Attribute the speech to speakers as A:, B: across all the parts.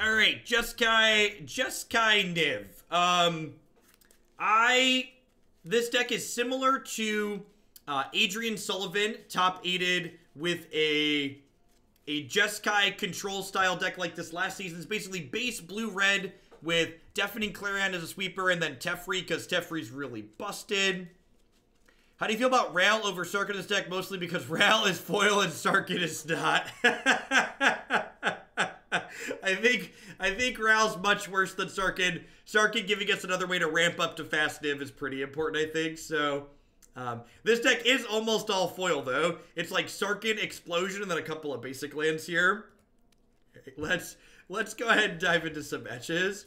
A: Alright, Jeskai Niv. This deck is similar to Adrian Sullivan, top-aided with a Jeskai control style deck like this last season. It's basically base blue-red with Deafening Clarion as a sweeper and then Teferi, because Teferi's really busted. How do you feel about Ral over Sarkhan in this deck? Mostly because Ral is foil and Sarkhan is not. I think Ral's much worse than Sarkhan. Sarkhan giving us another way to ramp up to fast Niv is pretty important, I think. So, this deck is almost all foil, though. It's like Sarkhan, Explosion, and then a couple of basic lands here. Let's go ahead and dive into some matches.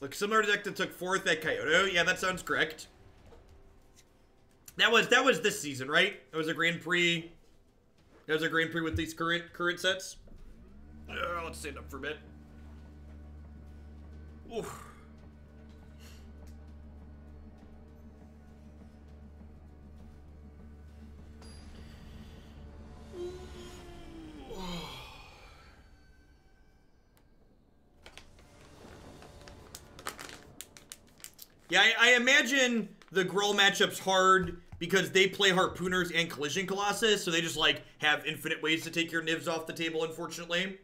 A: Look, similar to deck that took 4th at Kyoto. Yeah, that sounds correct. That was this season, right? That was a Grand Prix. That was a Grand Prix with these current sets. Let's stand up for a bit. Oof. Yeah, I imagine the Gruul matchup's hard because they play Harpooners and Collision Colossus, so they just, like, have infinite ways to take your Nivs off the table, unfortunately.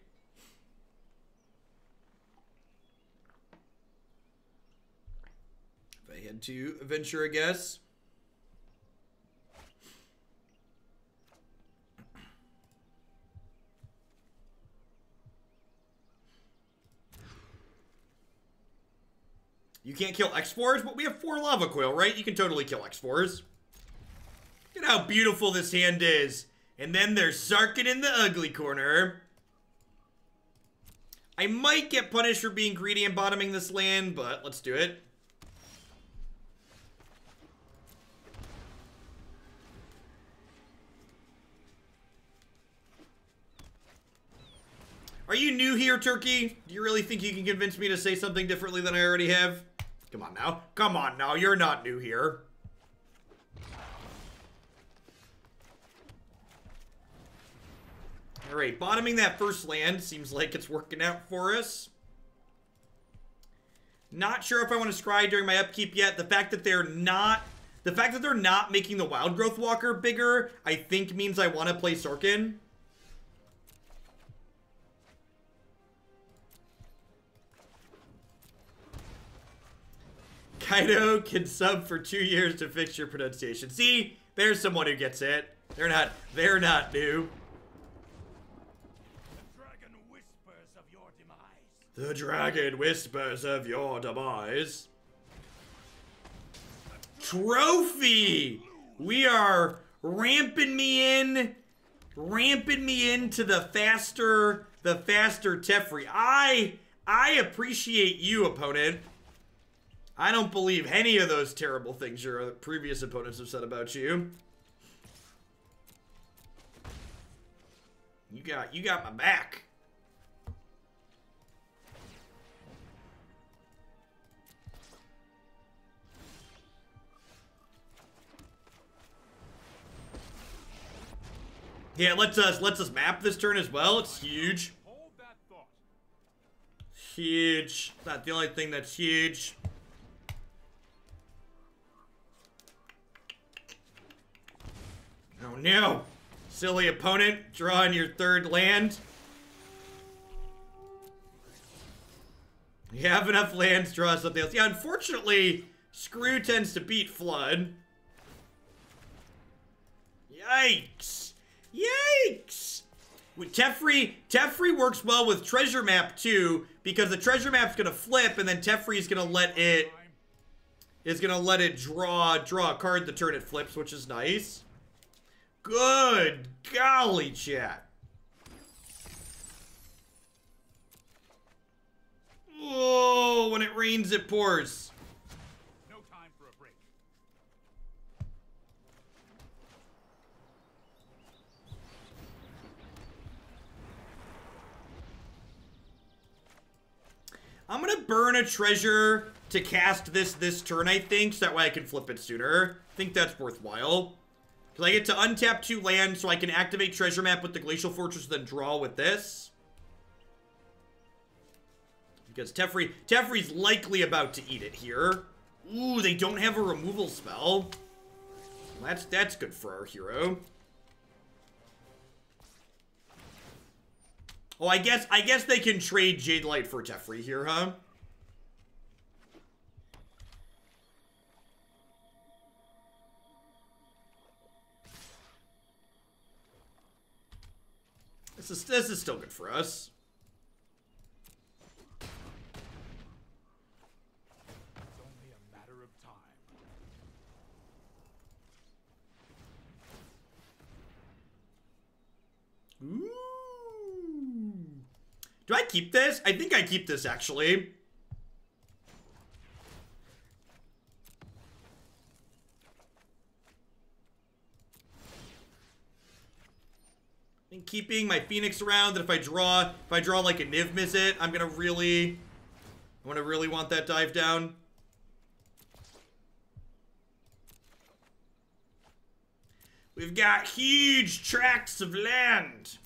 A: If I had to venture a guess. You can't kill X4s, but we have 4 Lava Coil, right? You can totally kill X4s. Look at how beautiful this hand is. And then there's Sarkhan in the ugly corner. I might get punished for being greedy and bottoming this land, but let's do it. Are you new here, Turkey? Do you really think you can convince me to say something differently than I already have? Come on now. Come on now. You're not new here. Alright, bottoming that first land seems like it's working out for us. Not sure if I want to scry during my upkeep yet. The fact that they're not making the Wild Growth Walker bigger, I think means I want to play Sarkhan. Kaido can sub for 2 years to fix your pronunciation. See, there's someone who gets it. They're not new. The dragon whispers of your demise. Trophy! We are ramping me into the faster Teferi. I appreciate you, opponent. I don't believe any of those terrible things your previous opponents have said about you. You got my back. Yeah, let's us map this turn as well. It's huge. Huge. Not the only thing that's huge. Oh no! Silly opponent, drawing your 3rd land. You have enough lands, draw something else. Yeah, unfortunately, Screw tends to beat Flood. Yikes! Yikes! Teferi works well with Treasure Map too, because the Treasure Map's gonna flip, and then Teferi's gonna let it draw a card the turn it flips, which is nice. Good golly, chat. Oh, when it rains, it pours.
B: No time for a break.
A: I'm gonna burn a treasure to cast this turn, I think, so that way I can flip it sooner. I think that's worthwhile. Because I get to untap 2 lands, so I can activate Treasure Map with the Glacial Fortress, then draw with this. Because Teferi's likely about to eat it here. Ooh, they don't have a removal spell. That's good for our hero. Oh, I guess they can trade Jade Light for Teferi here, huh? This is still good for us.
B: It's only a matter of time.
A: Ooh. Do I keep this? I think I keep this, actually. Keeping my Phoenix around, that if I draw like a Niv-Mizzet, I'm gonna really want that dive down. We've got huge tracts of land.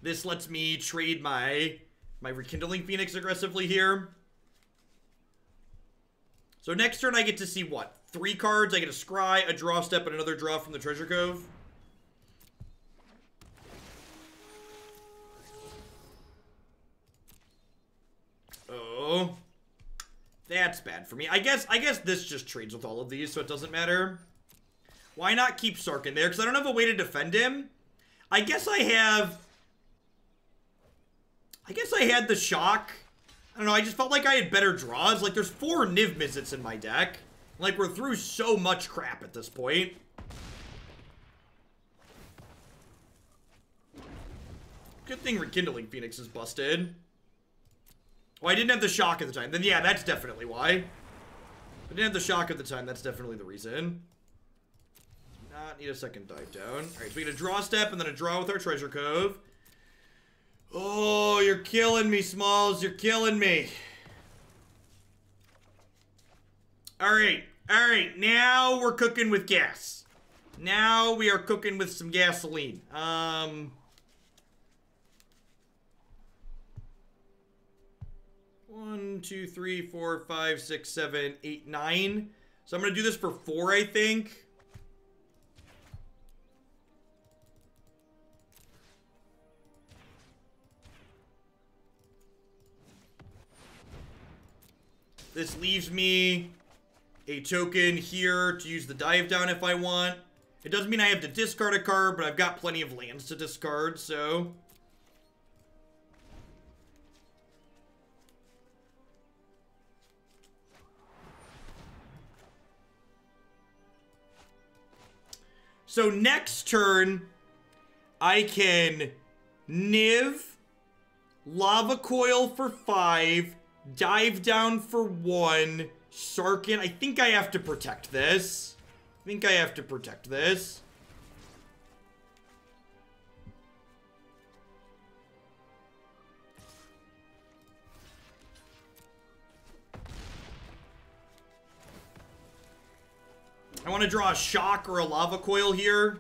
A: This lets me trade my Rekindling Phoenix aggressively here. So next turn I get to see what? 3 cards. I get a Scry, a Draw Step, and another draw from the Treasure Cove. Oh. That's bad for me. I guess this just trades with all of these, so it doesn't matter. Why not keep Sarkhan there? Because I don't have a way to defend him. I guess I had the Shock. I don't know, I just felt like I had better draws. Like, there's 4 Niv-Mizzets in my deck. Like, we're through so much crap at this point. Good thing Rekindling Phoenix is busted. Oh, I didn't have the Shock at the time. Then, yeah, that's definitely why. I didn't have the Shock at the time. That's definitely the reason. Do not need a second dive down. Alright, so we get a Draw Step and then a draw with our Treasure Cove. Oh, you're killing me, Smalls. You're killing me. Alright. Alright. Now we're cooking with gas. Now we are cooking with some gasoline. 1, 2, 3, 4, 5, 6, 7, 8, 9. So I'm going to do this for 4, I think. This leaves me a token here to use the dive down if I want. It doesn't mean I have to discard a card, but I've got plenty of lands to discard, so... So next turn, I can Niv, Lava Coil for 5, dive down for 1, Sarkhan. I think I have to protect this. I want to draw a Shock or a Lava Coil here,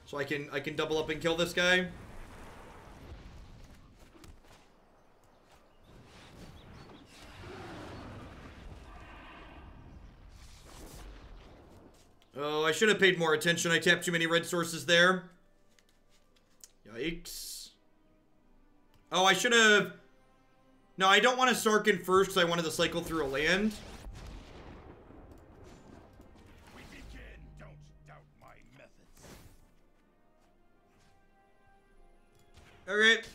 A: so I can double up and kill this guy. Oh, I should have paid more attention. I tapped too many red sources there. Yikes. Oh, I should have... No, I don't want to Sarkhan first because I wanted to cycle through a land.
B: We begin. Don't doubt my methods.
A: Alright.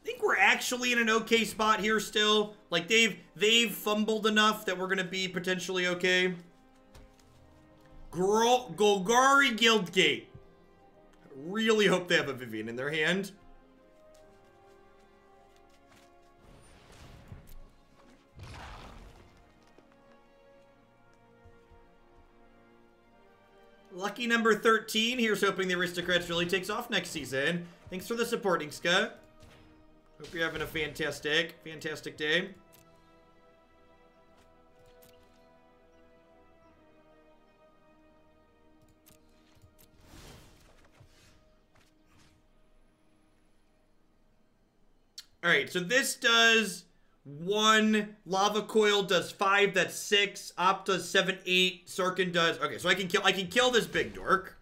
A: I think we're actually in an okay spot here still. Like, they've fumbled enough that we're gonna be potentially okay. Golgari Guildgate. I really hope they have a Vivian in their hand. Lucky number 13. Here's hoping the Aristocrats really takes off next season. Thanks for the support, Ixka. Hope you're having a fantastic day. Alright, so this does 1. Lava Coil does 5. That's 6. Op does 7, 8. Sarkhan does... Okay, so I can kill this big dork.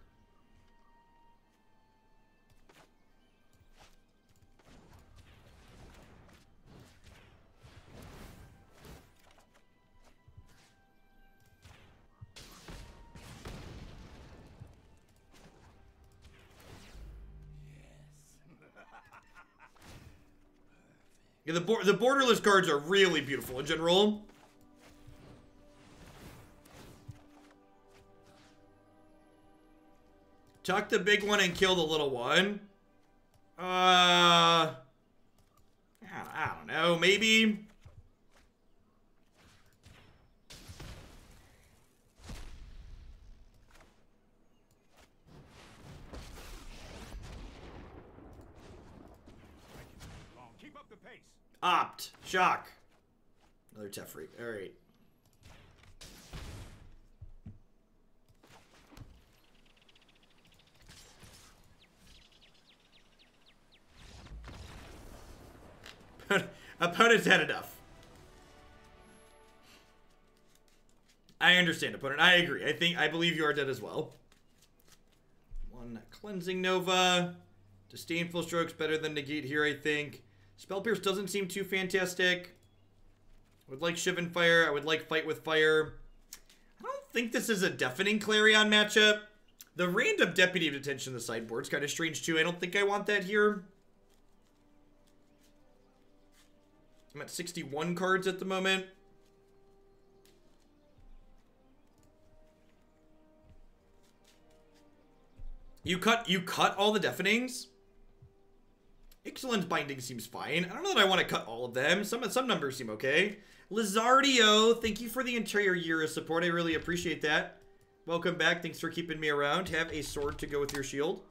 A: Yeah, the borderless cards are really beautiful in general. Tuck the big one and kill the little one. I don't know, maybe. Opt. Shock. Another Teferi. Alright. Opponent's had enough. I understand, opponent. I agree. I believe you are dead as well. 1 Cleansing Nova. Disdainful Stroke's better than Negate here, I think. Spell Pierce doesn't seem too fantastic. I would like Shivan Fire. I would like Fight with Fire. I don't think this is a Deafening Clarion matchup. The random Deputy of Detention in the sideboard's kind of strange too. I don't think I want that here. I'm at 61 cards at the moment. You cut all the Deafenings? Ixalan's binding seems fine. I don't know that I want to cut all of them. Some numbers seem okay. Lizardio, thank you for the entire year of support. I really appreciate that. Welcome back. Thanks for keeping me around. Have a sword to go with your shield.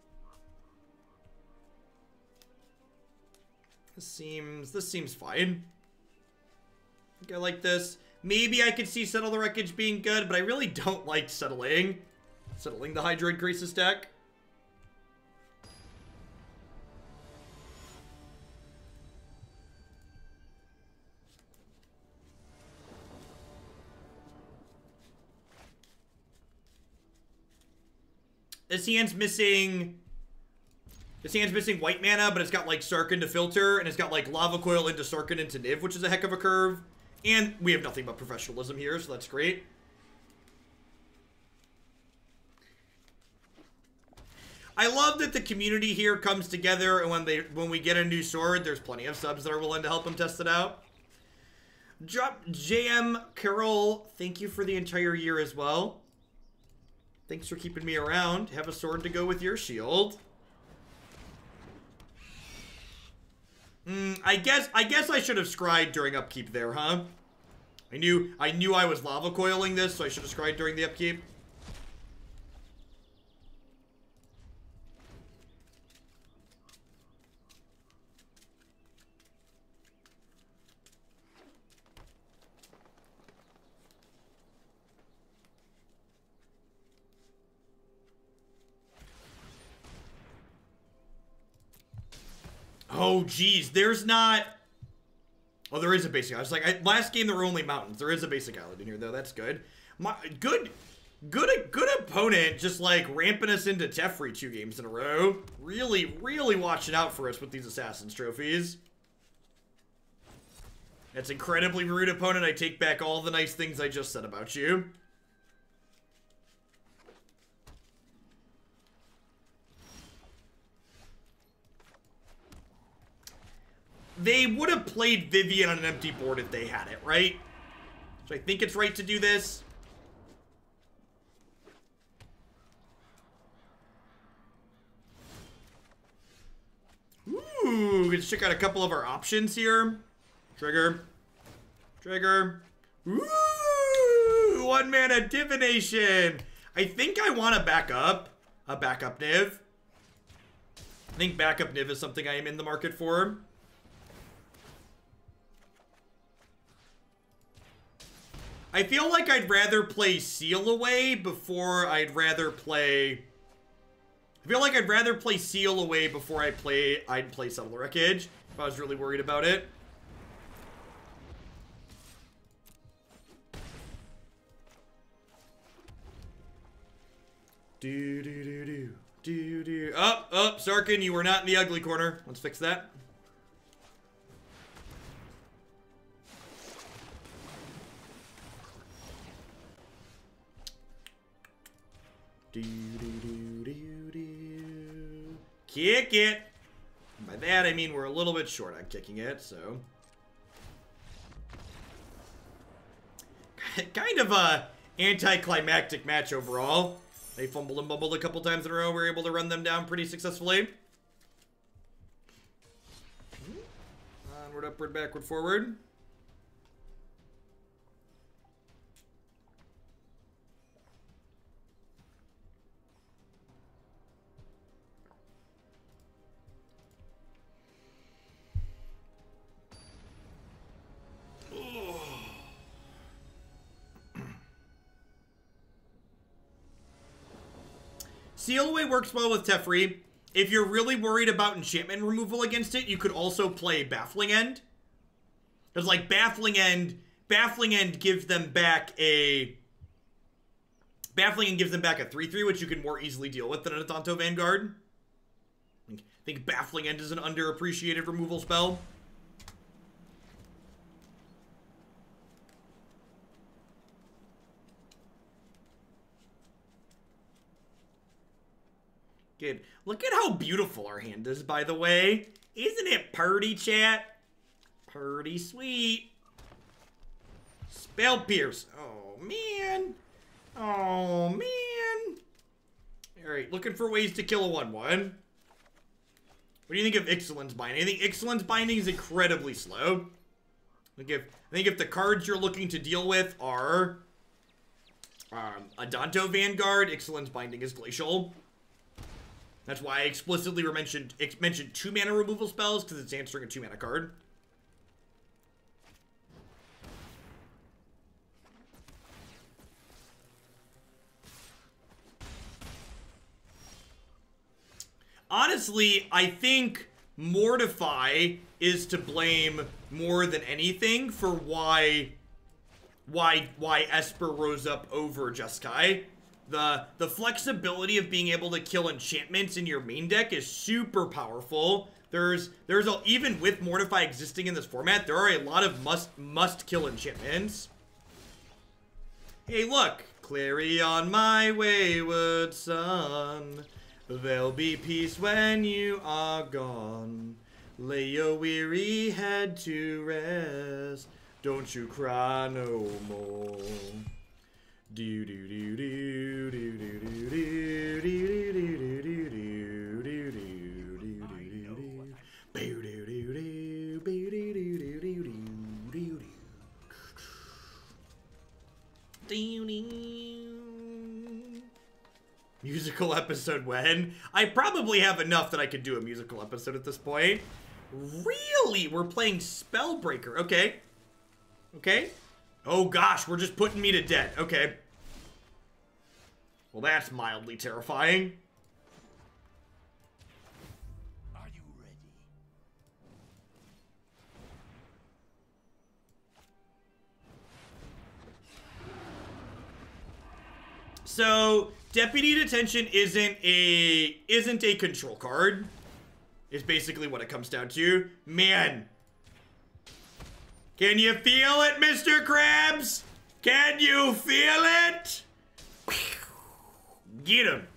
A: This seems fine. I think I like this. Maybe I could see Settle the Wreckage being good, but I really don't like settling the Hydroid Graces deck. This hand's missing white mana, but it's got like Sarkhan to filter, and it's got like Lava Coil into Sarkhan into Niv, which is a heck of a curve. And we have nothing but professionalism here, so that's great. I love that the community here comes together, and when we get a new sword, there's plenty of subs that are willing to help them test it out. Drop JM Carol, thank you for the entire year as well. Thanks for keeping me around. Have a sword to go with your shield. I guess I should have scryed during upkeep there, huh? I knew I was lava coiling this, so I should have scryed during the upkeep. Oh, geez. There's not... Oh, there is a basic island. I was like, last game there were only mountains. There is a basic island in here, though. That's good. Good opponent just, like, ramping us into Teferi 2 games in a row. Really, really watching out for us with these Assassin's trophies. That's incredibly rude, opponent. I take back all the nice things I just said about you. They would have played Vivian on an empty board if they had it, right? So I think it's right to do this. Ooh, let's check out a couple of our options here. Trigger. Trigger. Ooh, 1 mana divination. I think I want a backup Niv. I think backup Niv is something I am in the market for. I feel like I'd rather play Seal Away before I'd play Seal Away before I'd play Subtle Wreckage, if I was really worried about it. Up, Sarkhan, you were not in the ugly corner. Let's fix that. Kick it. By that I mean we're a little bit short on kicking it, so kind of a anticlimactic match overall. They fumbled and bumbled a couple times in a row. We were able to run them down pretty successfully. Onward, upward, backward, forward. Seal Away works well with Teferi. If you're really worried about enchantment removal against it, you could also play Baffling End. Because, like, Baffling End gives them back a 3/3, which you can more easily deal with than an Adanto Vanguard. I think Baffling End is an underappreciated removal spell. Good. Look at how beautiful our hand is, by the way. Isn't it purty, chat? Purty sweet. Spell Pierce. Oh, man. Oh, man. Alright, looking for ways to kill a 1/1. What do you think of Ixalan's Binding? I think Ixalan's Binding is incredibly slow. I think if the cards you're looking to deal with are Adanto Vanguard, Ixalan's Binding is Glacial. That's why I explicitly mentioned 2-mana removal spells, because it's answering a 2-mana card. Honestly, I think Mortify is to blame more than anything for why Esper rose up over Jeskai. The flexibility of being able to kill enchantments in your main deck is super powerful. Even with Mortify existing in this format, there are a lot of must kill enchantments. Hey, look, Clarion, my wayward son. There'll be peace when you are gone. Lay your weary head to rest. Don't you cry no more. Do do do do do do do do do do do do. Musical episode when? I probably have enough that I could do a musical episode at this point. Really? We're playing Spellbreaker. Okay. Okay. Oh gosh, we're just putting me to dead. Okay. Well, that's mildly terrifying.
B: Are you ready?
A: So, Deputy Detention isn't a control card. Is basically what it comes down to. Man. Can you feel it, Mr. Krabs? Can you feel it? Get him.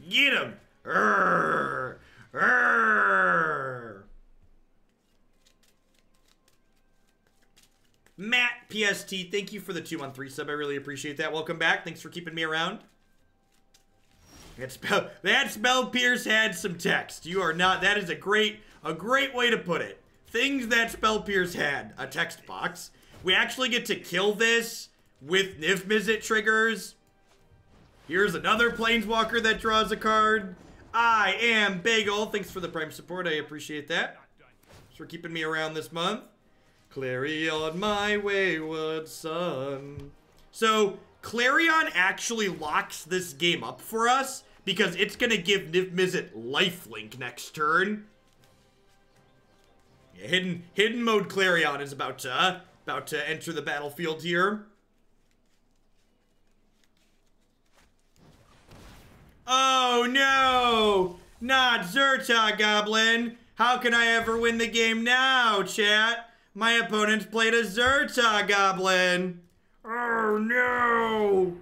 A: Get him. Urgh. Urgh. Matt PST, thank you for the 2-on-3 sub. I really appreciate that. Welcome back. Thanks for keeping me around. That spell Pierce had some text. You are not. That is a great way to put it. Things that Spell Pierce had, a text box. We actually get to kill this with Niv-Mizzet triggers. Here's another Planeswalker that draws a card. I am Bagel. Thanks for the Prime support. I appreciate that. Thanks for keeping me around this month. Clarion, my wayward son. So, Clarion actually locks this game up for us because it's going to give Niv-Mizzet lifelink next turn. Yeah, hidden mode Clarion is about to enter the battlefield here. Oh no! Not Zerta Goblin! How can I ever win the game now, chat? My opponent played a Zerta Goblin! Oh no!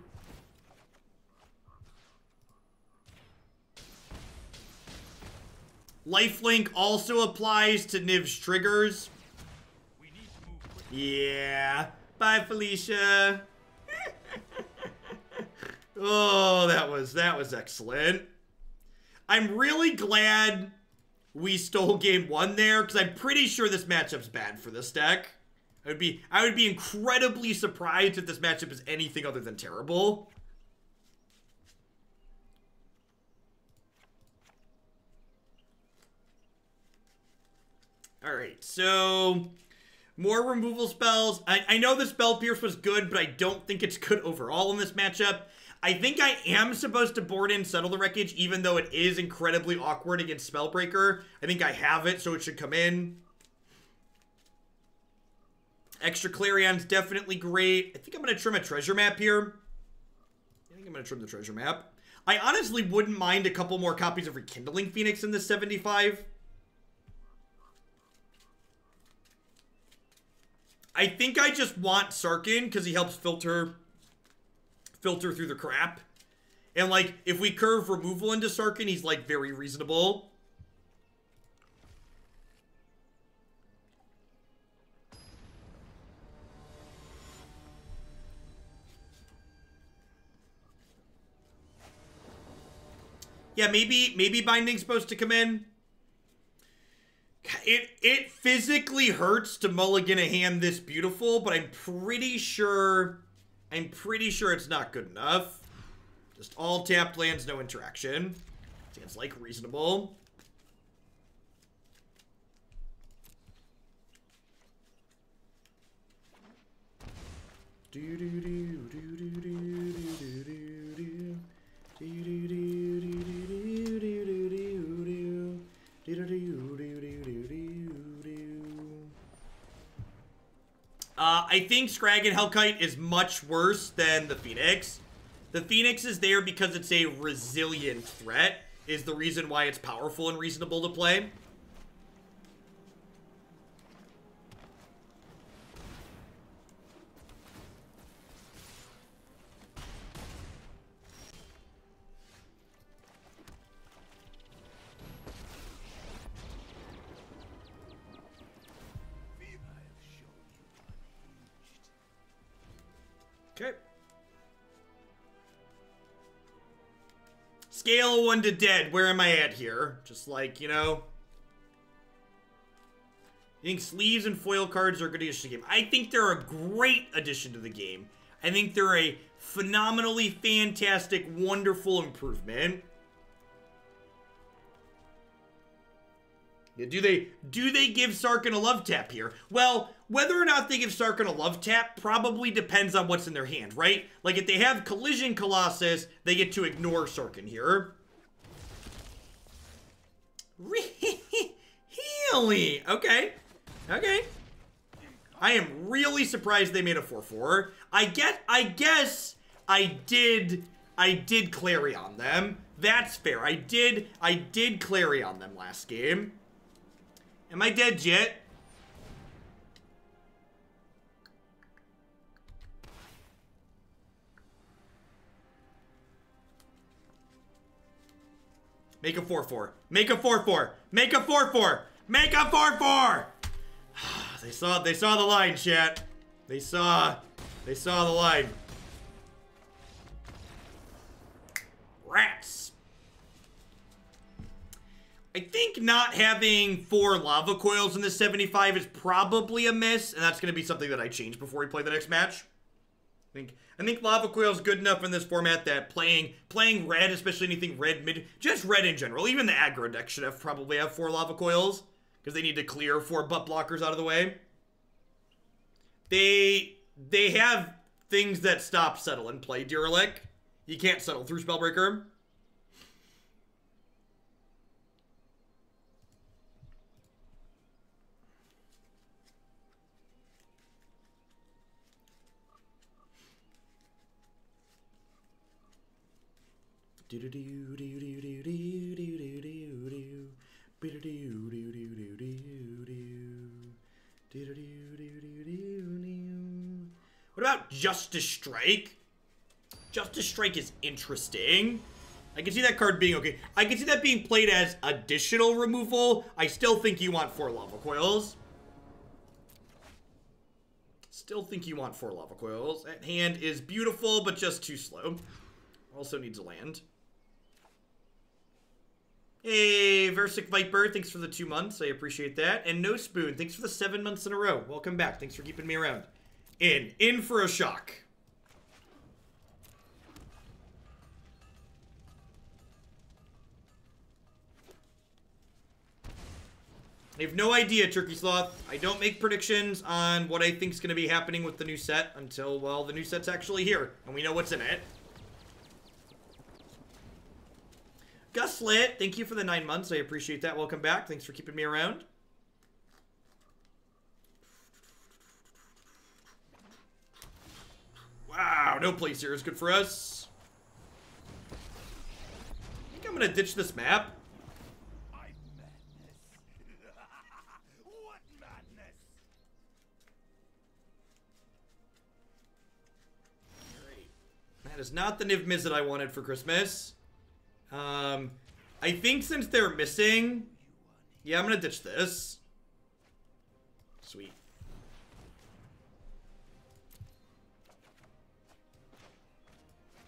A: Lifelink also applies to Niv's triggers. Yeah. Bye, Felicia. Oh, that was excellent. I'm really glad we stole game 1 there, because I'm pretty sure this matchup's bad for this deck. I would be incredibly surprised if this matchup is anything other than terrible. Alright, so more removal spells. I know the Spell Pierce was good, but I don't think it's good overall in this matchup. I think I am supposed to board in Settle the Wreckage, even though it is incredibly awkward against Spellbreaker. I think I have it, so it should come in. Extra Clarion's definitely great. I think I'm going to trim a treasure map here. I think I'm going to trim the treasure map. I honestly wouldn't mind a couple more copies of Rekindling Phoenix in this 75. I think I just want Sarkhan because he helps filter through the crap. And, like, if we curve removal into Sarkhan, he's, like, very reasonable. Yeah, maybe Binding's supposed to come in. It physically hurts to mulligan a hand this beautiful, but I'm pretty sure it's not good enough. Just all tapped lands, no interaction. Seems like reasonable. I think Scraggan Hellkite is much worse than the Phoenix. The Phoenix is there because it's a resilient threat, is the reason why it's powerful and reasonable to play. Okay. Scale of 1 to dead. Where am I at here? Just like, you know. You think sleeves and foil cards are a good addition to the game? I think they're a great addition to the game. I think they're a phenomenally fantastic, wonderful improvement. Yeah, do they give Sarkhan a love tap here? Well, whether or not they give Sarkhan a love tap probably depends on what's in their hand, right? Like, if they have Collision Colossus, they get to ignore Sarkhan here. Really? Okay. Okay. I am really surprised they made a 4/4. I guess I did Clarion them. That's fair. I did Clarion them last game. Am I dead yet? Make a 4/4. Make a 4/4. Make a 4/4. Make a 4/4. They saw the line, chat. They saw the line. Rats. I think not having 4 Lava Coils in the 75 is probably a miss, and that's going to be something that I change before we play the next match. I think Lava Coil is good enough in this format that playing red, especially anything red mid, just red in general, even the aggro deck should probably have 4 Lava Coils because they need to clear 4 butt blockers out of the way. They have things that stop settle and play Derelict. You can't settle through Spellbreaker. What about Justice Strike? Justice Strike is interesting. I can see that card being okay. I can see that being played as additional removal. I still think you want 4 Lava Coils. Still think you want 4 Lava Coils. That hand is beautiful, but just too slow. Also needs a land. Hey, Versic Viper, thanks for the 2 months. I appreciate that. And No Spoon, thanks for the 7 months in a row. Welcome back. Thanks for keeping me around. In for a shock. I have no idea, Turkey Sloth. I don't make predictions on what I think is going to be happening with the new set until, well, the new set's actually here. And we know what's in it. Guslit, thank you for the 9 months. I appreciate that. Welcome back. Thanks for keeping me around. Wow, no place here is good for us. I think I'm going to ditch this map.
B: What madness!
A: That is not the Niv-Mizzet I wanted for Christmas. I think since they're missing, yeah, I'm gonna ditch this. Sweet.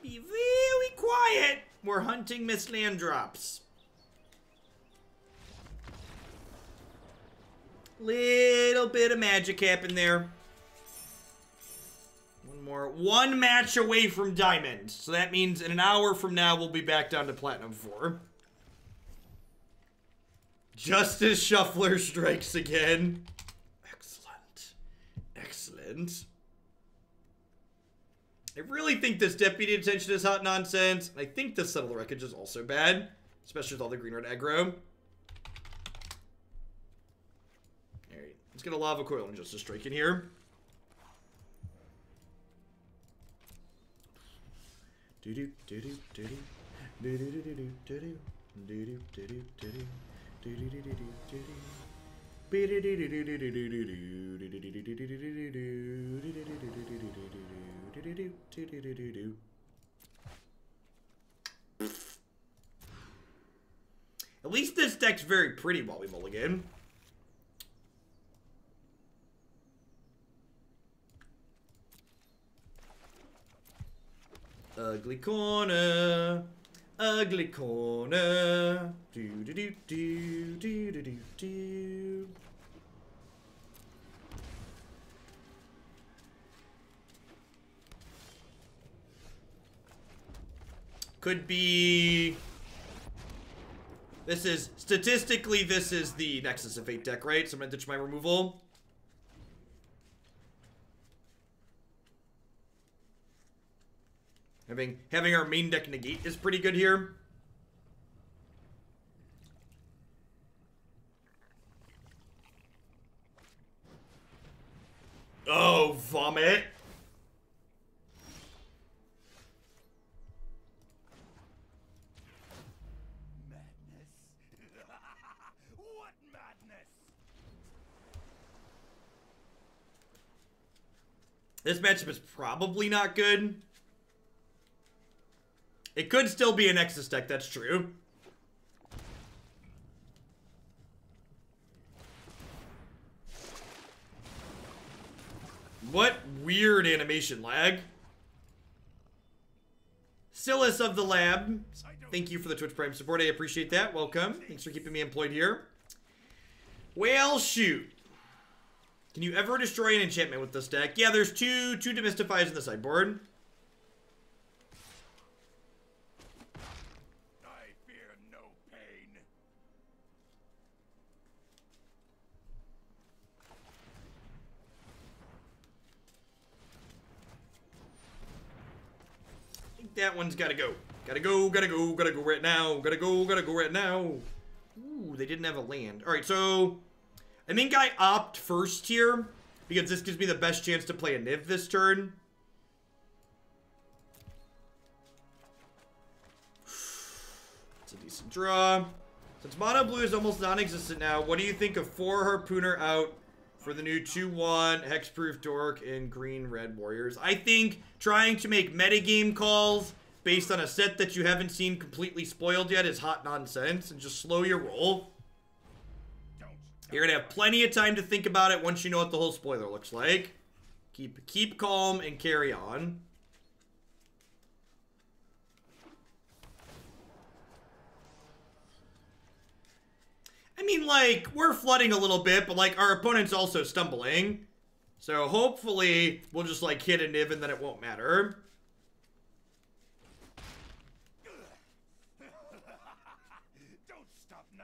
A: Be very quiet. We're hunting Miss Land Drops. Little bit of magic happened there. One match away from Diamond. So that means in an hour from now, we'll be back down to Platinum 4. Justice Shuffler strikes again. Excellent. Excellent. I really think this Deputy Detention is hot nonsense. I think this Settle the Wreckage is also bad. Especially with all the green-red aggro. Alright, let's get a Lava Coil and Justice Strike in here. At least this deck's very pretty while we mulligan. Ugly corner, ugly corner. Do do do do do do do do. Could be. This is statistically this is the Nexus of Fate deck, right? So I'm gonna ditch my removal. Having our main deck negate is pretty good here. Oh, vomit.
B: Madness. What madness?
A: This matchup is probably not good. It could still be a Nexus deck, that's true. What weird animation lag. Silas of the Lab, thank you for the Twitch Prime support. I appreciate that. Welcome. Thanks for keeping me employed here. Well, shoot. Can you ever destroy an enchantment with this deck? Yeah, there's two Demystifies in the sideboard.
B: I fear no pain.
A: I think that one's gotta go. Gotta go right now. Gotta go right now. Ooh, they didn't have a land. Alright, so I think I opt first here because this gives me the best chance to play a Niv this turn. It's a decent draw. Since mono blue is almost non-existent now, what do you think of 4 Harpooner out for the new 2/1 Hexproof Dork and green-red Warriors? I think trying to make metagame calls based on a set that you haven't seen completely spoiled yet is hot nonsense, and just slow your roll. You're gonna have plenty of time to think about it once you know what the whole spoiler looks like. Keep calm and carry on. I mean, like, we're flooding a little bit, but, like, our opponent's also stumbling. So, hopefully, we'll just, like, hit a Niv and then it won't matter.
B: Don't stop now.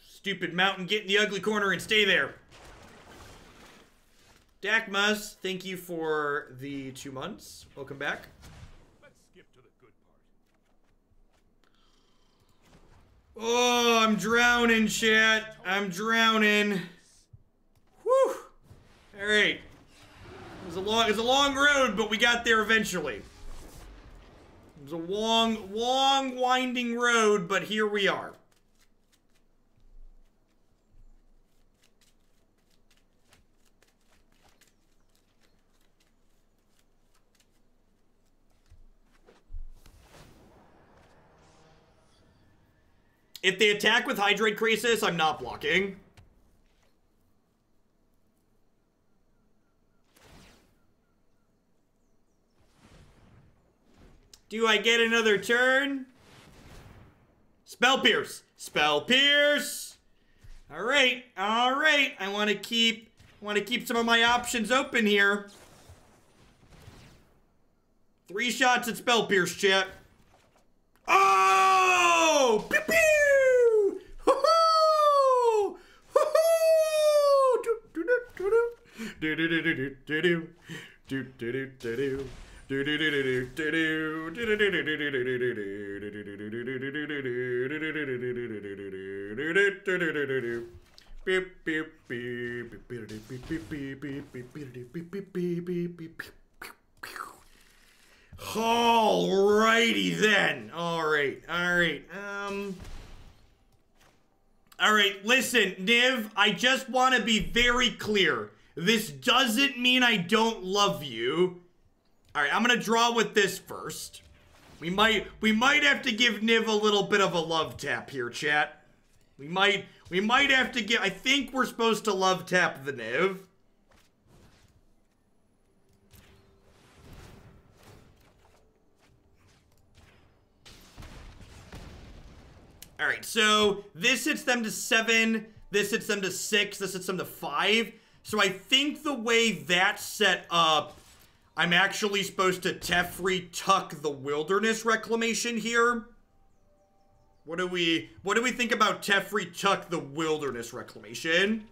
A: Stupid mountain, get in the ugly corner and stay there. Dakmas, thank you for the 2 months. Welcome back.
B: Let's skip to the good part.
A: Oh, I'm drowning, chat. I'm drowning. Whew. All right. It was a long road, but we got there eventually. It was a long, winding road, but here we are. If they attack with Hydrate Crisis, I'm not blocking. Do I get another turn? Spell Pierce. Spell Pierce. All right. All right. I want to keep some of my options open here. 3 shots at Spell Pierce, chat. Oh! Pew pew! Hoo-hoo! Hoo-hoo! Alrighty then. Alright. Alright, listen, Niv, I just want to be very clear. This doesn't mean I don't love you. Alright, I'm gonna draw with this first. We might have to give Niv a little bit of a love tap here, chat. We might have to give, I think we're supposed to love tap the Niv. Alright, so this hits them to 7, this hits them to 6, this hits them to 5. So I think the way that's set up, I'm actually supposed to Teferi tuck the Wilderness Reclamation here. What do we think about Teferi tuck the Wilderness Reclamation?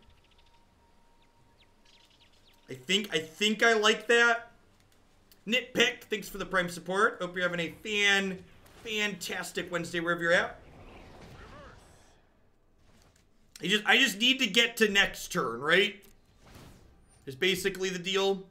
A: I think I like that. Nitpick, thanks for the Prime support. Hope you're having a fantastic Wednesday wherever you're at. I just need to get to next turn, right? Is basically the deal.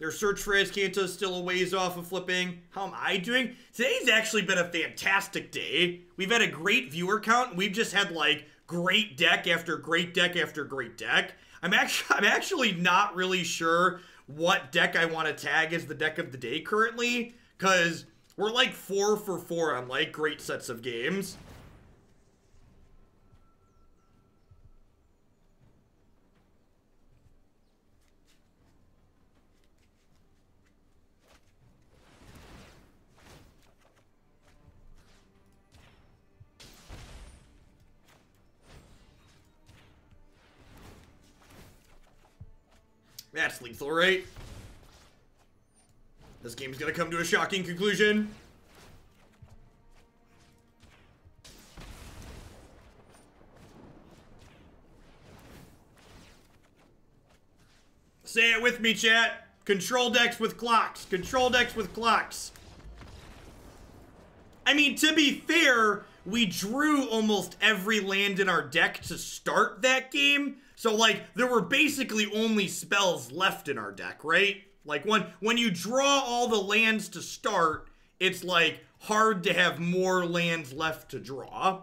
A: Their search for Azcanta is still a ways off of flipping. How am I doing? Today's actually been a fantastic day. We've had a great viewer count. We've just had like great deck after great deck after great deck. I'm actually not really sure what deck I want to tag as the deck of the day currently, because we're like 4 for 4 on like great sets of games. That's lethal, right? This game's gonna come to a shocking conclusion. Say it with me, chat. Control decks with clocks. Control decks with clocks. I mean, to be fair, we drew almost every land in our deck to start that game. So, like, there were basically only spells left in our deck, right? Like, when you draw all the lands to start, it's, like, hard to have more lands left to draw.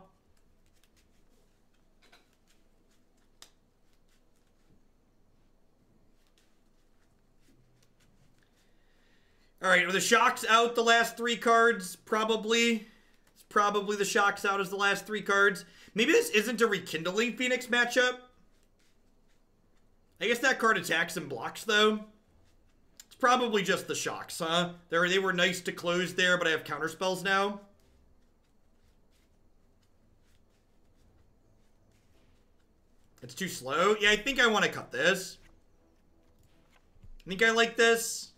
A: Alright, are the shocks out the last 3 cards? Probably. It's probably the shocks out as the last 3 cards. Maybe this isn't a Rekindling Phoenix matchup. I guess that card attacks and blocks, though. It's probably just the shocks, huh? They were nice to close there, but I have counterspells now. It's too slow. Yeah, I think I want to cut this. I think I like this.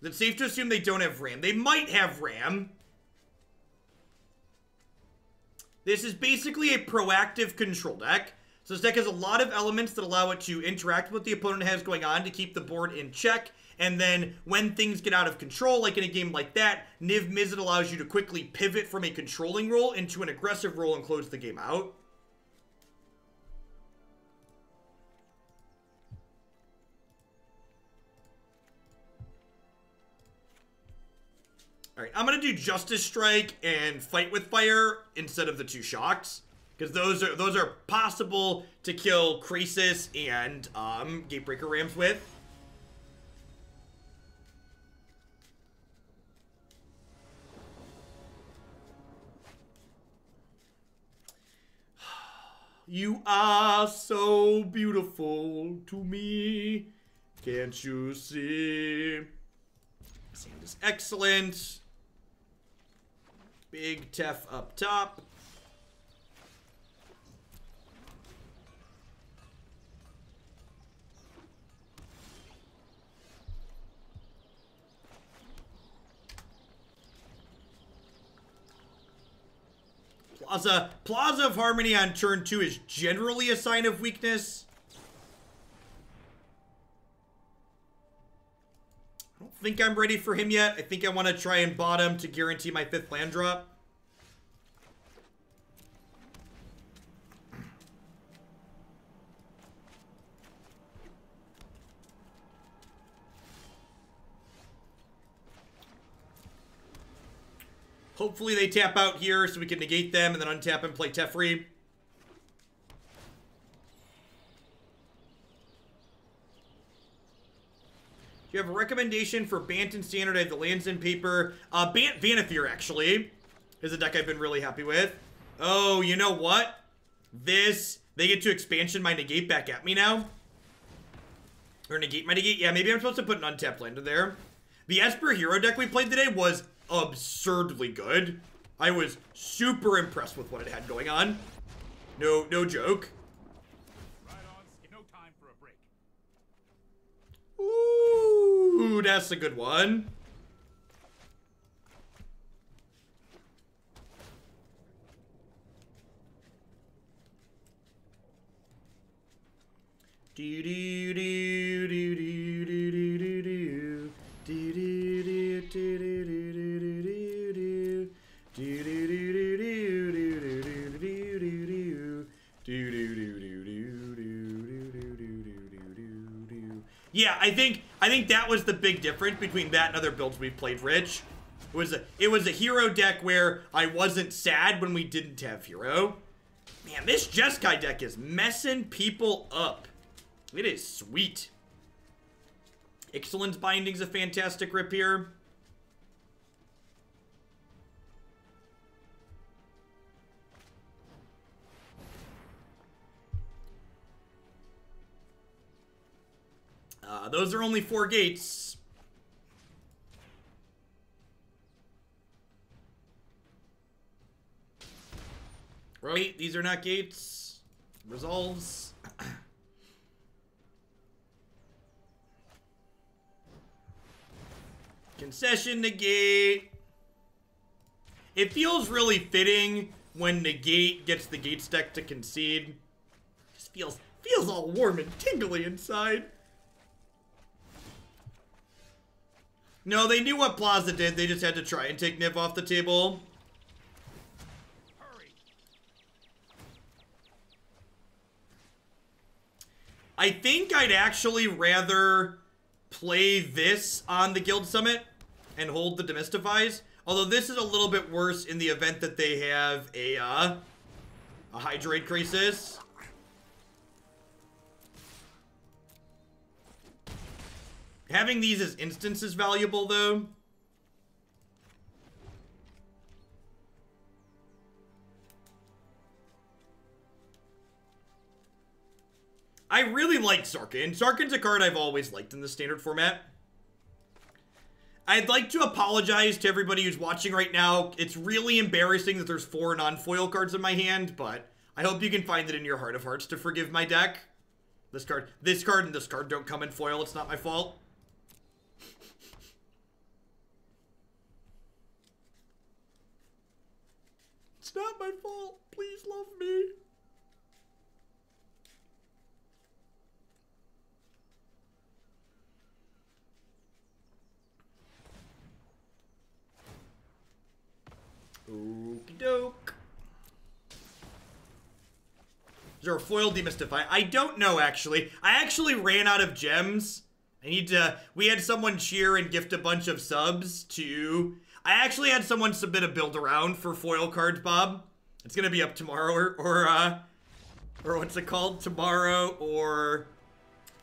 A: Is it safe to assume they don't have Ram? They might have Ram. This is basically a proactive control deck. So this deck has a lot of elements that allow it to interact with what the opponent has going on to keep the board in check. And then when things get out of control, like in a game like that, Niv-Mizzet allows you to quickly pivot from a controlling role into an aggressive role and close the game out. Alright, I'm going to do Justice Strike and Fight with Fire instead of the 2 shocks. Because those are possible to kill Krasis and Gatebreaker Rams with. You are so beautiful to me. Can't you see? Sand is excellent. Big Tef up top. Plaza of Harmony on turn 2 is generally a sign of weakness. I don't think I'm ready for him yet. I think I want to try and bottom to guarantee my 5th land drop. Hopefully they tap out here so we can negate them and then untap and play Teferi. Do you have a recommendation for Bant and Standard? I have the lands in paper. Vanathir, actually, is a deck I've been really happy with. Oh, you know what? They get to expansion my negate back at me now. Or negate my negate. Yeah, maybe I'm supposed to put an untapped land in there. The Esper Hero deck we played today was absurdly good. I was super impressed with what it had going on. No joke.
B: Right on. No time for a break.
A: Ooh, that's a good one. Do do do do do do do do do do do do do do. Yeah, I think that was the big difference between that and other builds we've played, Rich. It was a hero deck where I wasn't sad when we didn't have hero. Man, this Jeskai deck is messing people up. It is sweet. Ixalan's Binding's a fantastic rip here. Those are only 4 gates. Right? These are not gates. Resolves. Concession Negate. It feels really fitting when Negate gets the Gates deck to concede. Just feels all warm and tingly inside. No, they knew what Plaza did. They just had to try and take Niv off the table.
B: Hurry.
A: I think I'd actually rather play this on the Guild Summit and hold the Demystifies. Although this is a little bit worse in the event that they have a Hydrate Crisis. Having these as instants is valuable, though. I really like Sarkhan. Sarkhan's a card I've always liked in the standard format. I'd like to apologize to everybody who's watching right now. It's really embarrassing that there's 4 non-foil cards in my hand, but I hope you can find it in your heart of hearts to forgive my deck. This card, and this card don't come in foil. It's not my fault. It's not my fault. Please love me. Okie doke. Is there a foil Demystify? I don't know, actually. I actually ran out of gems. I need to... We had someone cheer and gift a bunch of subs to... I actually had someone submit a build around for foil cards, Bob. It's gonna be up tomorrow, or what's it called? Tomorrow or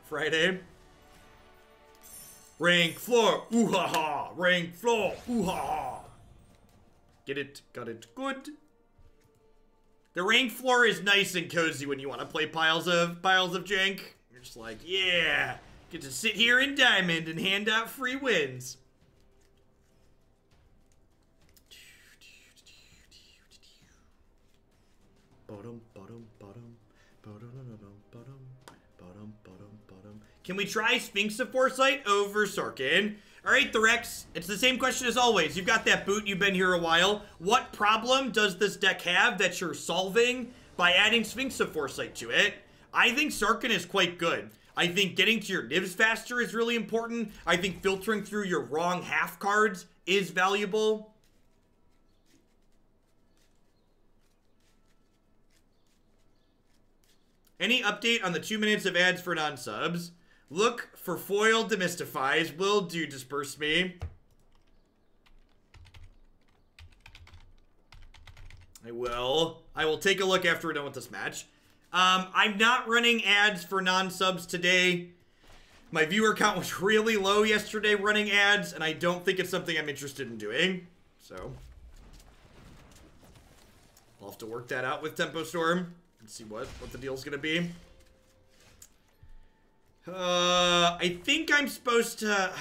A: Friday. Rank floor, ooh-ha-ha. Rank floor, ooh-ha-ha. Get it? Got it. Good. The rank floor is nice and cozy when you want to play piles of jank. You're just like, yeah, get to sit here in Diamond and hand out free wins. Can we try Sphinx of Foresight over Sarkhan? Alright, the Rex, it's the same question as always. You've got that boot, you've been here a while. What problem does this deck have that you're solving by adding Sphinx of Foresight to it? I think Sarkhan is quite good. I think getting to your Nivs faster is really important. I think filtering through your wrong half cards is valuable. Any update on the 2 minutes of ads for non-subs? Look for foil Demystifies. Will do, Disperse Me. I will take a look after we're done with this match. I'm not running ads for non-subs today. My viewer count was really low yesterday running ads, and I don't think it's something I'm interested in doing. So, I'll have to work that out with Tempo Storm and see what the deal's gonna be. I think I'm supposed to...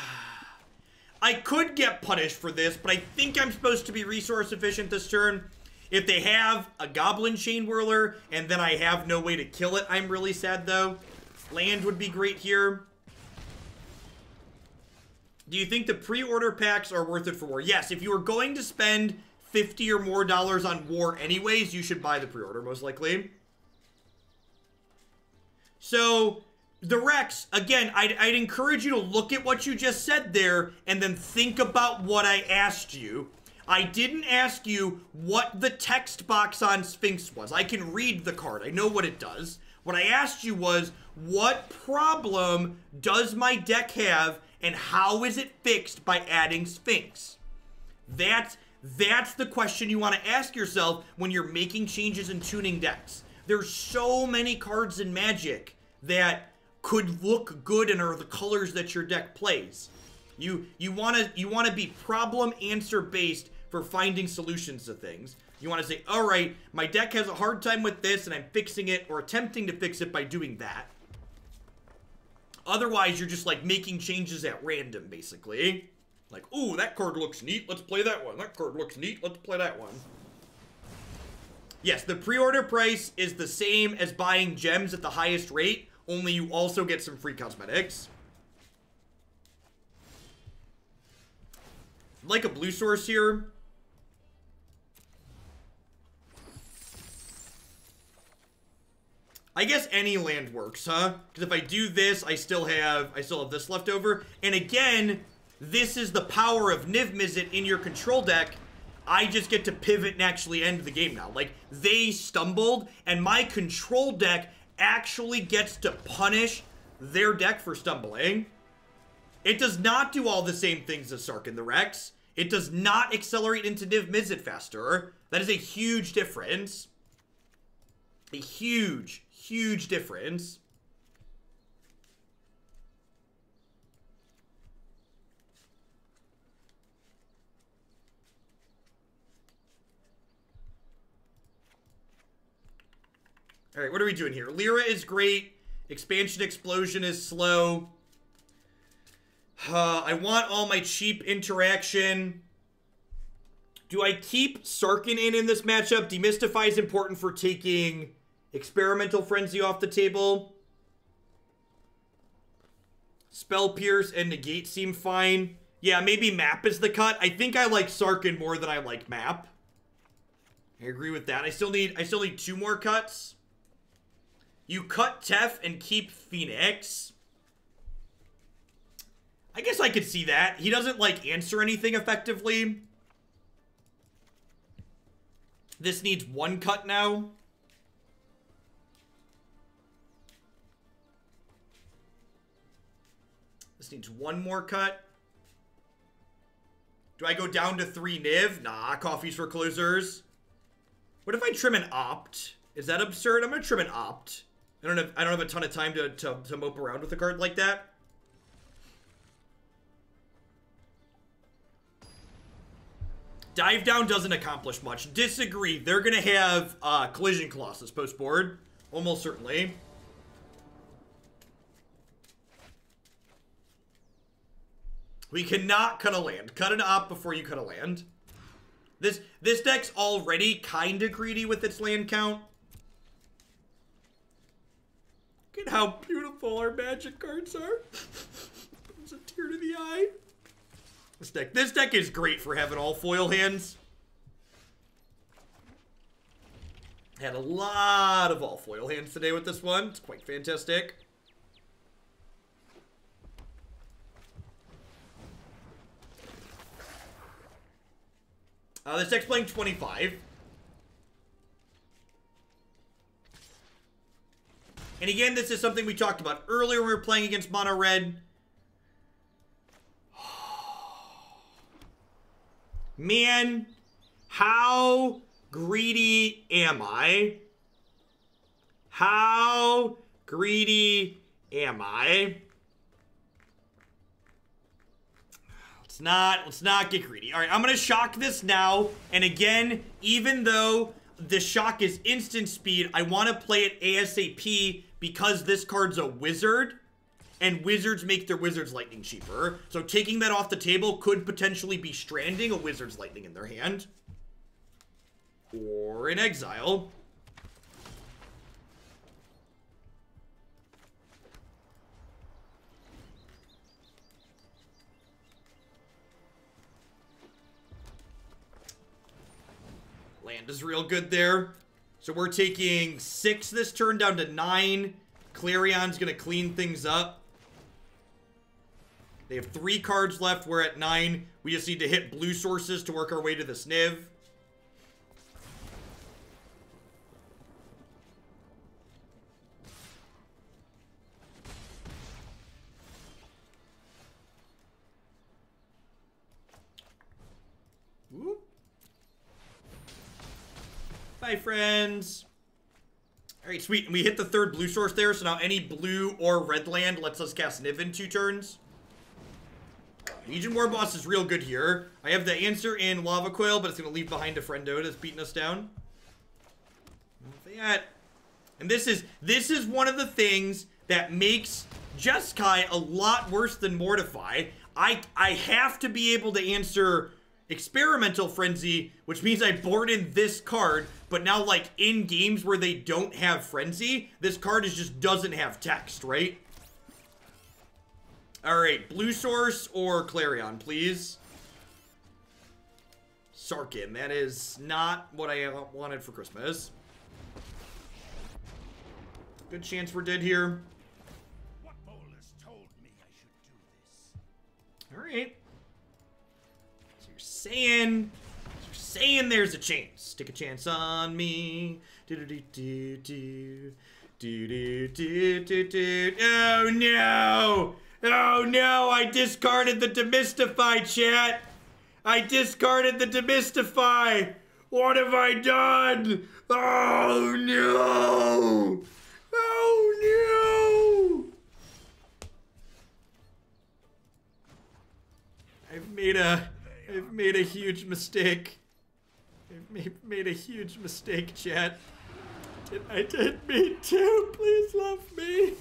A: I could get punished for this, but I think I'm supposed to be resource efficient this turn. If they have a Goblin Chain Whirler, and then I have no way to kill it, I'm really sad, though. Land would be great here. Do you think the pre-order packs are worth it for War? Yes, if you were going to spend $50 or more on War anyways, you should buy the pre-order, most likely. So... the Rex, again, I'd encourage you to look at what you just said there and then think about what I asked you. I didn't ask you what the text box on Sphinx was. I can read the card. I know what it does. What I asked you was, what problem does my deck have and how is it fixed by adding Sphinx? That's the question you want to ask yourself when you're making changes and tuning decks. There's so many cards in Magic that could look good and are the colors that your deck plays. You want to be problem answer based for finding solutions to things. You want to say, all right, my deck has a hard time with this and I'm fixing it or attempting to fix it by doing that. Otherwise, you're just like making changes at random, basically. Like, ooh, that card looks neat, let's play that one. That card looks neat, let's play that one. Yes, the pre-order price is the same as buying gems at the highest rate, only you also get some free cosmetics. like a blue source here. I guess any land works, huh? Because if I do this, I still have this left over. And again, this is the power of Niv-Mizzet in your control deck. I just get to pivot and actually end the game now. Like, they stumbled, and my control deck actually gets to punish their deck for stumbling. It does not do all the same things as Sarkhan the Rex. It does not accelerate into Niv-Mizzet faster. That is a huge difference. A huge, huge difference. All right, what are we doing here? Lyra is great. Expansion Explosion is slow. I want all my cheap interaction. Do I keep Sarkhan in this matchup? Demystify is important for taking Experimental Frenzy off the table. Spell Pierce and Negate seem fine. Yeah, maybe Map is the cut. I think I like Sarkhan more than I like Map. I agree with that. I still need 2 more cuts. You cut Tef and keep Phoenix. I guess I could see that. He doesn't, like, answer anything effectively. This needs 1 cut now. This needs 1 more cut. Do I go down to 3 Niv? Nah, coffees for closers. What if I trim an Opt? Is that absurd? I'm gonna trim an Opt. I don't have a ton of time to mope around with a card like that. Dive Down doesn't accomplish much. Disagree. They're gonna have Collision Colossus post board, almost certainly. We cannot cut a land. Cut an Op before you cut a land. This deck's already kind of greedy with its land count. Look at how beautiful our magic cards are. It's a tear to the eye. This deck is great for having all foil hands. Had a lot of all foil hands today with this one. It's quite fantastic. This deck's playing 25. And again, this is something we talked about earlier when we were playing against Mono Red. Man, how greedy am I? How greedy am I? Let's not get greedy. All right, I'm going to shock this now. And again, even though the shock is instant speed, I want to play it ASAP because this card's a wizard. And wizards make their Wizard's Lightning cheaper. So taking that off the table could potentially be stranding a Wizard's Lightning in their hand. Or in exile. Land is real good there. So we're taking 6 this turn down to 9. Clarion's going to clean things up. They have 3 cards left. We're at 9. We just need to hit blue sources to work our way to this Niv. Whoop. Bye, friends. All right, sweet. And we hit the 3rd blue source there, so now any blue or red land lets us cast Niv in 2 turns. Legion Warboss is real good here. I have the answer in Lava Coil, but it's going to leave behind a friendo that's beating us down. And this is one of the things that makes Jeskai a lot worse than Mortify. I have to be able to answer Experimental Frenzy, which means I board in this card, but now, like, in games where they don't have Frenzy, this card just doesn't have text, right? Alright, blue source or Clarion, please. Sarkhan. That is not what I wanted for Christmas. Good chance we're dead here.
B: What bowlers told me I should do this?
A: Alright. So you're saying there's a chance. Take a chance on me. Do-do-do-do-do. Do-do-do-do-do. Oh no! Oh no! I discarded the Demystify, chat! I discarded the Demystify! What have I done? Oh no! Oh no! I've made a huge mistake. I've made a huge mistake, chat. I didn't mean to. Please love me.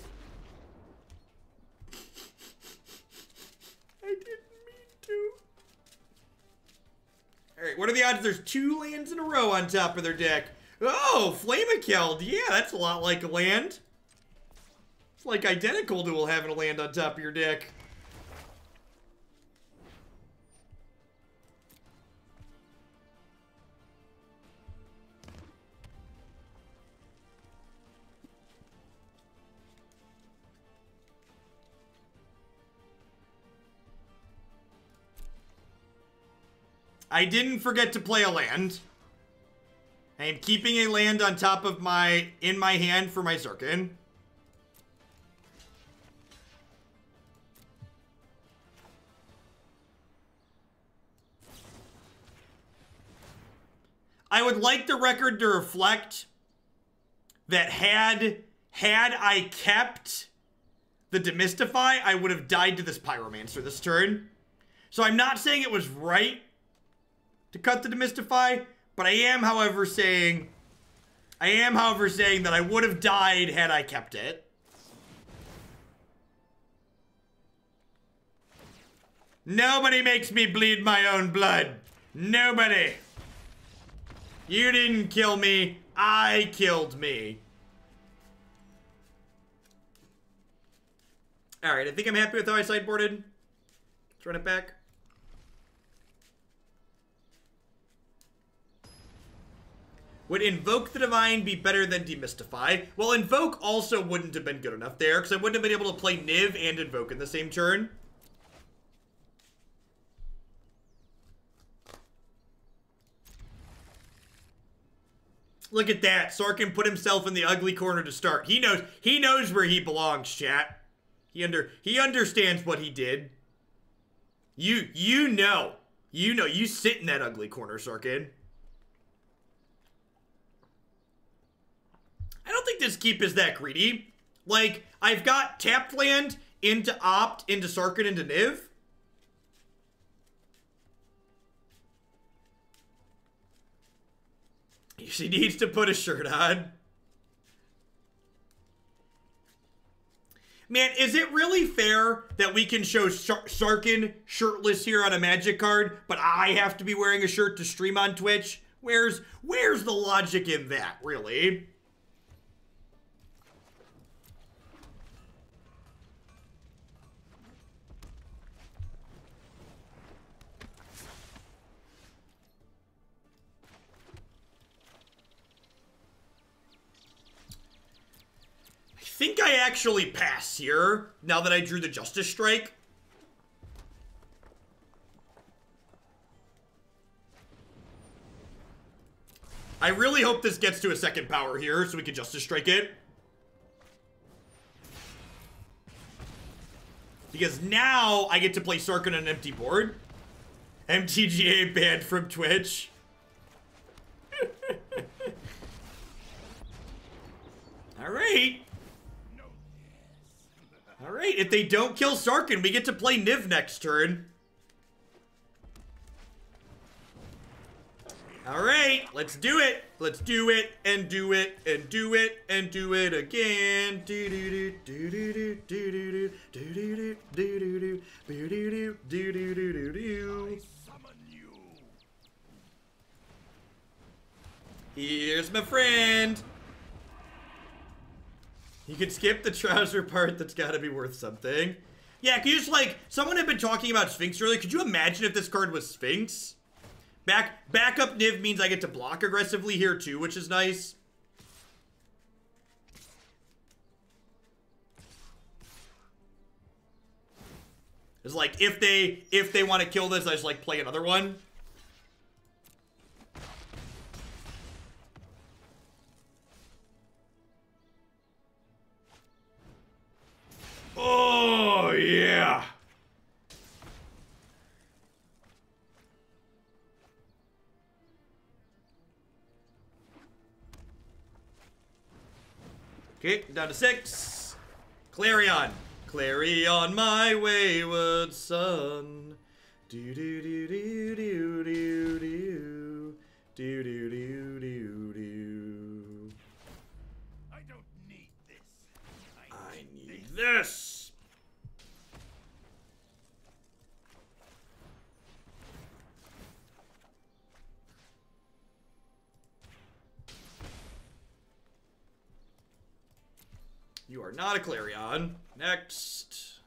A: I didn't mean to. Alright, what are the odds there's 2 lands in a row on top of their deck? Oh, Flamekeld. Yeah, that's a lot like a land. It's like identical to having a land on top of your deck. I didn't forget to play a land. I am keeping a land on top of in my hand for my Sarkhan. I would like the record to reflect that had I kept the Demystify, I would have died to this Pyromancer this turn. So I'm not saying it was right to cut the Demystify, but I am, however, saying that I would have died had I kept it. Nobody makes me bleed my own blood. Nobody. You didn't kill me. I killed me. Alright, I think I'm happy with how I sideboarded. Let's run it back. Would Invoke the Divine be better than Demystify? Well, Invoke also wouldn't have been good enough there, because I wouldn't have been able to play Niv and Invoke in the same turn. Look at that. Sarkhan put himself in the ugly corner to start. He knows where he belongs, chat. He understands what he did. You know. You sit in that ugly corner, Sarkhan. I don't think this keep is that greedy. Like, I've got tapped land into Opt, into Sarkhan, into Niv. She needs to put a shirt on. Man, is it really fair that we can show Sarkhan shirtless here on a Magic card, but I have to be wearing a shirt to stream on Twitch? Where's the logic in that, really? I think I actually pass here, now that I drew the Justice Strike. I really hope this gets to a second power here, so we can Justice Strike it. Because now I get to play Sarkhan on an empty board. MTGA banned from Twitch. Alright. Alright, if they don't kill Sarkhan, we get to play Niv next turn. Alright, let's do it. Let's do it, and do it, and do it, and do it again. Here's my friend. You can skip the trouser part. That's gotta be worth something. Yeah, can you just, like, someone had been talking about Sphinx earlier. Could you imagine if this card was Sphinx? Back up Niv means I get to block aggressively here too, which is nice. It's like if they want to kill this, I just like play another one. Oh yeah. Okay, down to 6. Clarion. Clarion, my wayward son. Do do do do do do do do do do do do.
B: I don't need this.
A: I need this. You are not a Clarion. Next.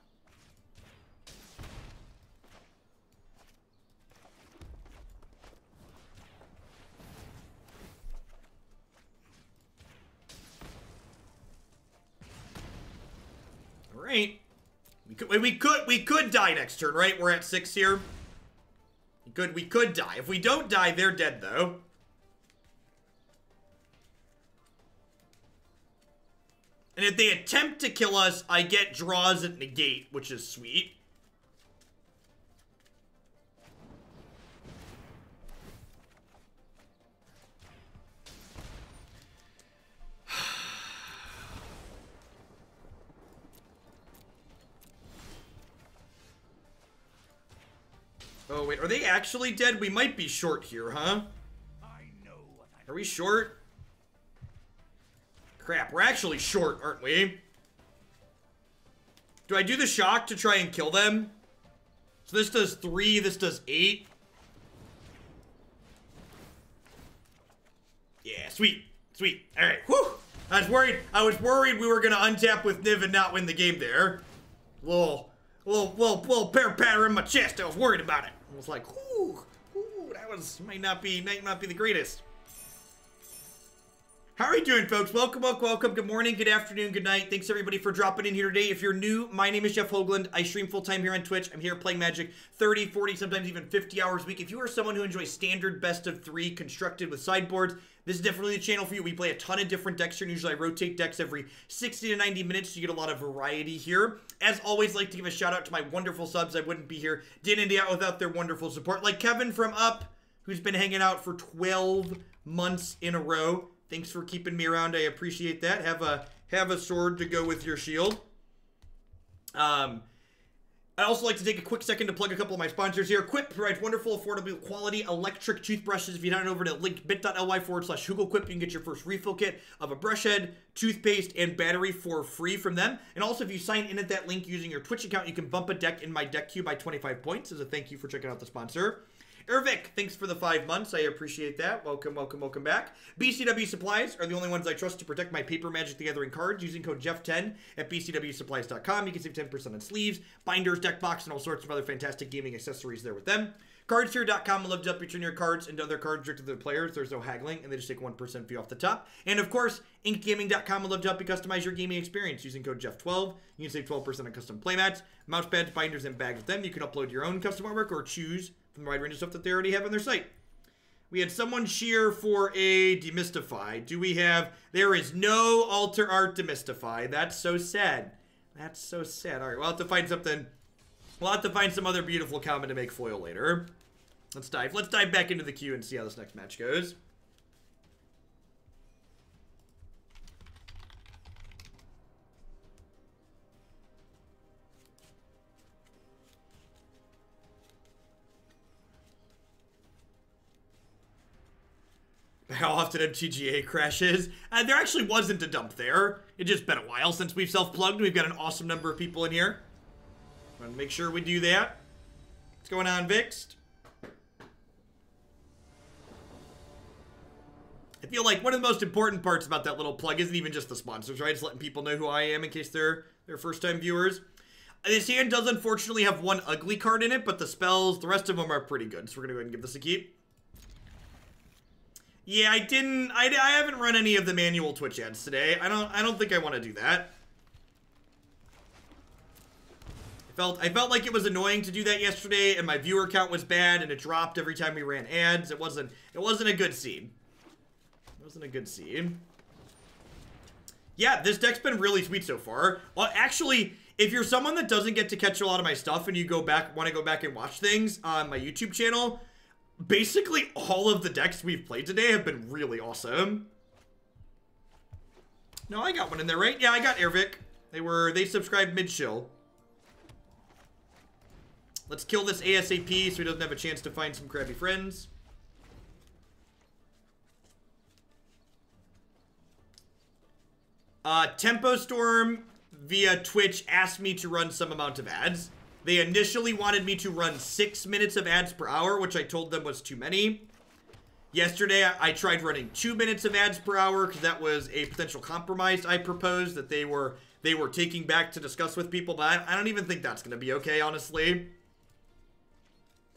A: All right. We could die next turn, right? We're at 6 here. We could die. If we don't die, they're dead though. And if they attempt to kill us, I get draws at Negate, which is sweet. Oh, wait. Are they actually dead? We might be short here, huh? Are we short? Crap, we're actually short, aren't we? Do I do the shock to try and kill them? So this does 3, this does 8. Yeah, sweet. Sweet. Alright, whew! I was worried we were gonna untap with Niv and not win the game there. Little pair patter in my chest, I was worried about it. I was like, whew, that might not be the greatest. How are you doing, folks? Welcome. Good morning, good afternoon, good night. Thanks, everybody, for dropping in here today. If you're new, my name is Jeff Hoagland. I stream full-time here on Twitch. I'm here playing Magic 30, 40, sometimes even 50 hours a week. If you are someone who enjoys standard best of 3 constructed with sideboards, this is definitely the channel for you. We play a ton of different decks here, and usually I rotate decks every 60 to 90 minutes, so you get a lot of variety here. As always, like to give a shout-out to my wonderful subs. I wouldn't be here day in and day out without their wonderful support. Like Kevin from Up, who's been hanging out for 12 months in a row. Thanks for keeping me around. I appreciate that. Have a sword to go with your shield. I'd also like to take a quick second to plug a couple of my sponsors here. Quip provides wonderful, affordable, quality electric toothbrushes. If you head on over to bit.ly/HugoQuip, you can get your first refill kit of a brush head, toothpaste, and battery for free from them. And also, if you sign in at that link using your Twitch account, you can bump a deck in my deck queue by 25 points as a thank you for checking out the sponsor. Ervik, thanks for the 5 months. I appreciate that. Welcome back. BCW Supplies are the only ones I trust to protect my paper Magic the Gathering cards using code Jeff10 at bcwsupplies.com. You can save 10% on sleeves, binders, deck box, and all sorts of other fantastic gaming accessories there with them. Cardsphere.com will love to update your cards and other cards directed to the players. There's no haggling, and they just take 1% fee off the top. And of course, InkGaming.com will love to help you customize your gaming experience using code Jeff12. You can save 12% on custom playmats, mouse pads, binders, and bags with them. You can upload your own custom artwork or choose from the wide range of stuff that they already have on their site. We had someone cheer for a Demystify. Do we have... There is no alter art Demystify. That's so sad. That's so sad. All right, we'll have to find something. We'll have to find some other beautiful common to make foil later. Let's dive back into the queue and see how this next match goes. How often MTGA crashes? There actually wasn't a dump there. It's just been a while since we've self-plugged. We've got an awesome number of people in here. Want to make sure we do that. What's going on, Vixed? I feel like one of the most important parts about that little plug isn't even just the sponsors, right? It's letting people know who I am in case they're first-time viewers. This hand does unfortunately have one ugly card in it, but the spells, the rest of them are pretty good. So we're going to go ahead and give this a keep. Yeah, I haven't run any of the manual Twitch ads today. I don't think I want to do that. I felt like it was annoying to do that yesterday, and my viewer count was bad, and it dropped every time we ran ads. It wasn't a good scene. It wasn't a good scene. Yeah, this deck's been really sweet so far. Well, actually, if you're someone that doesn't get to catch a lot of my stuff and you want to go back and watch things on my YouTube channel, basically all of the decks we've played today have been really awesome. No, I got one in there, right? Yeah, I got Ervik. They subscribed mid-shill. Let's kill this ASAP so he doesn't have a chance to find some crappy friends. Tempo Storm via Twitch asked me to run some amount of ads. They initially wanted me to run 6 minutes of ads per hour, which I told them was too many. Yesterday, I tried running 2 minutes of ads per hour because that was a potential compromise I proposed that they were taking back to discuss with people, but I don't even think that's going to be okay, honestly.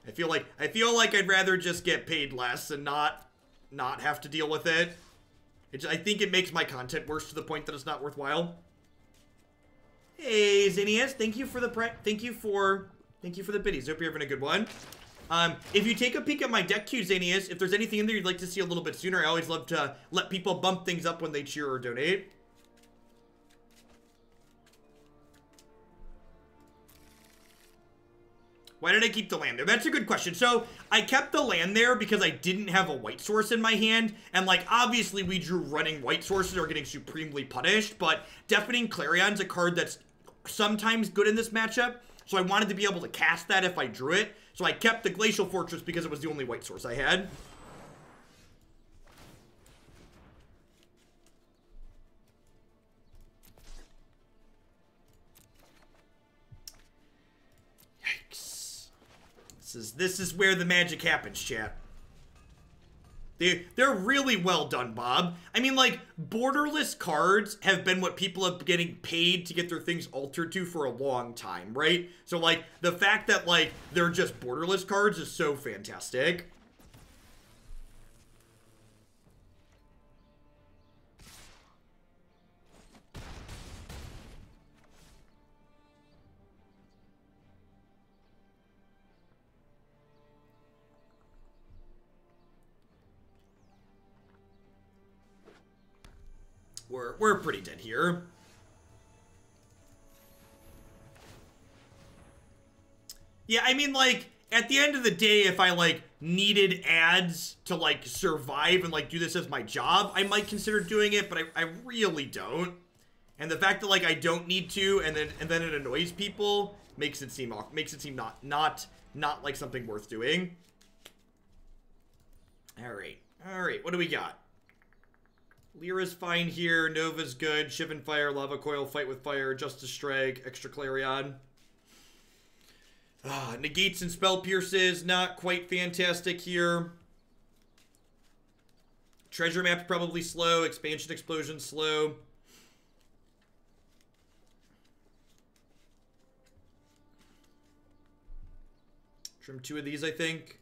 A: I feel like I'd rather just get paid less and not have to deal with it. I think it makes my content worse to the point that it's not worthwhile. Hey, Xenius, thank you for the biddies. Hope you're having a good one. If you take a peek at my deck queue, Xenius, if there's anything in there you'd like to see a little bit sooner, I always love to let people bump things up when they cheer or donate. Why did I keep the land there? That's a good question. So, I kept the land there because I didn't have a white source in my hand. And, like, obviously we drew running white sources are getting supremely punished. But Deafening Clarion's a card that's sometimes good in this matchup. So I wanted to be able to cast that if I drew it. So I kept the Glacial Fortress because it was the only white source I had. This is where the magic happens, chat. They're really well done, Bob. I mean, like, borderless cards have been what people have been getting paid to get their things altered to for a long time, right? So, like, the fact that, like, they're just borderless cards is so fantastic. We're pretty dead here. Yeah, I mean, like, at the end of the day, if I, like, needed ads to, like, survive and, like, do this as my job, I might consider doing it, but I really don't. And the fact that, like, I don't need to, and then it annoys people, makes it seem not like something worth doing. Alright, what do we got? Lyra's fine here, Nova's good, Shivan Fire, Lava Coil, Fight with Fire, Justice Strike, Extra Clarion. Negates and Spell Pierces, not quite fantastic here. Treasure Map's probably slow, Expansion Explosion slow. Trim 2 of these, I think.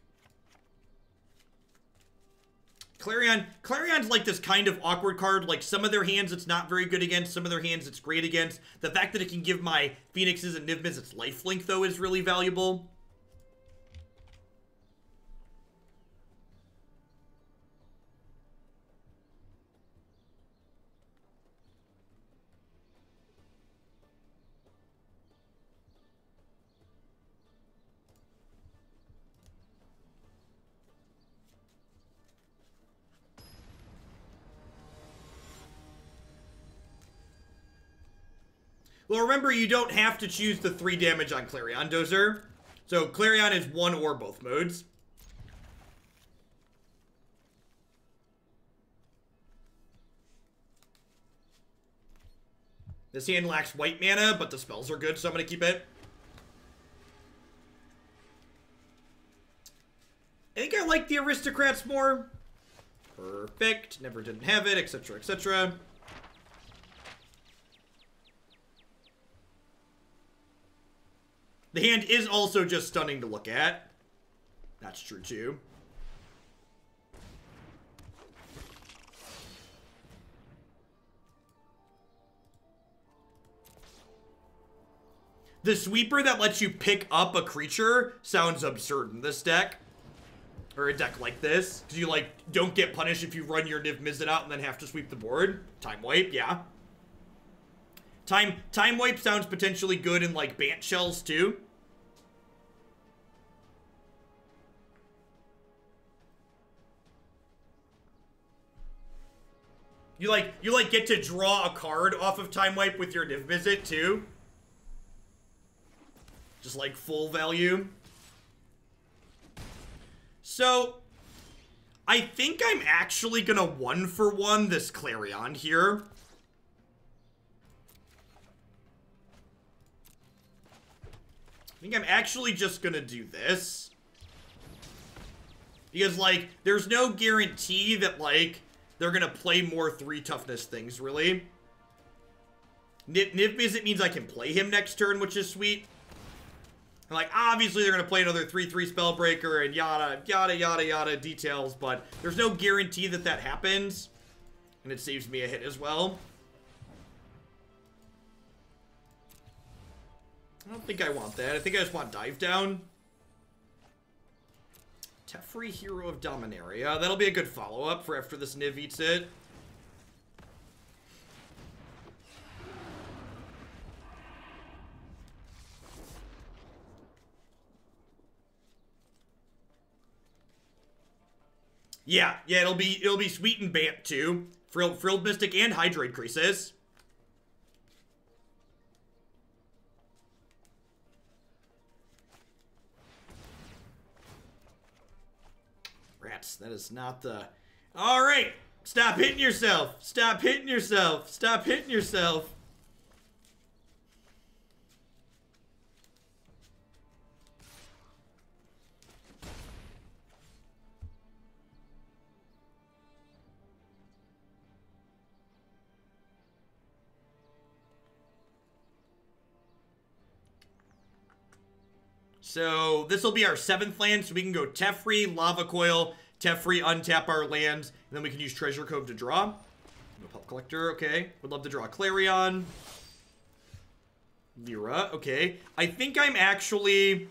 A: Clarion's like this kind of awkward card. Like, some of their hands it's not very good against, some of their hands it's great against. The fact that it can give my Phoenixes and Niv-Mizzet's lifelink, though, is really valuable. Well, remember, you don't have to choose the 3 damage on Clarion, Dozer. So, Clarion is 1 or both modes. This hand lacks white mana, but the spells are good, so I'm going to keep it. I think I like the Aristocrats more. Perfect. Never didn't have it, etc., etc. The hand is also just stunning to look at. That's true, too. The sweeper that lets you pick up a creature sounds absurd in this deck. Or a deck like this. Because you, like, don't get punished if you run your Niv-Mizzet out and then have to sweep the board. Time wipe, yeah. Time wipe sounds potentially good in, like, Bant Shells, too. You like get to draw a card off of Time Wipe with your Niv-Mizzet, too. Just, like, full value. So, I think I'm actually gonna 1-for-1 this Clarion here. I think I'm actually just gonna do this. Because, like, there's no guarantee that, like, they're gonna play more 3 toughness things, really. Niv-Mizzet means I can play him next turn, which is sweet. And, like, obviously they're gonna play another 3/3 Spellbreaker and yada details, but there's no guarantee that that happens. And it saves me a hit as well. I don't think I want that. I think I just want Dive Down. Teferi, Hero of Dominaria. That'll be a good follow-up for after this Niv eats it. Yeah, it'll be Sweet and Bant too. Frilled Mystic and Hydrate Creases. Rats, that is not the... Alright! Stop hitting yourself! Stop hitting yourself! Stop hitting yourself! So, this will be our 7th land, so we can go Teferi, Lava Coil, Teferi, untap our lands, and then we can use Treasure Cove to draw. No Pulp Collector, okay. Would love to draw Clarion. Lyra, okay. I think I'm actually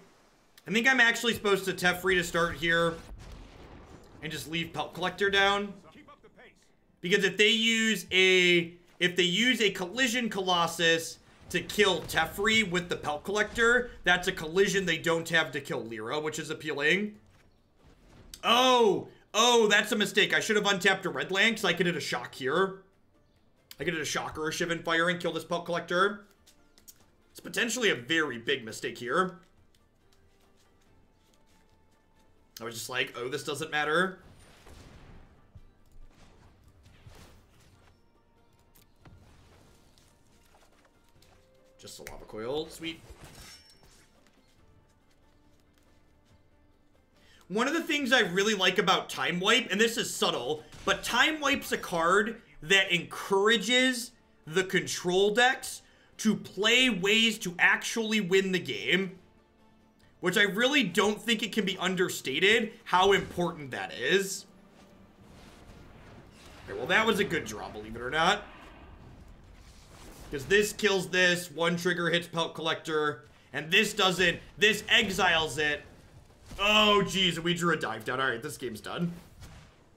A: supposed to Teferi to start here and just leave Pulp Collector down. Because if they use a Collision Colossus to kill Teferi with the Pelt Collector, that's a collision they don't have to kill Lyra, which is appealing. Oh, that's a mistake. I should have untapped a red land, because I could hit a shock here. I could hit a shock or a Shivan Fire and kill this Pelt Collector. It's potentially a very big mistake here. I was just like, oh, this doesn't matter. Just a Lava Coil. Sweet. One of the things I really like about Time Wipe, and this is subtle, but Time Wipe's a card that encourages the control decks to play ways to actually win the game, which I really don't think it can be understated how important that is. Okay, well, that was a good draw, believe it or not. Because this kills this, 1 trigger hits Pelt Collector, and this doesn't, this exiles it. Oh, geez, we drew a dive down. All right, this game's done.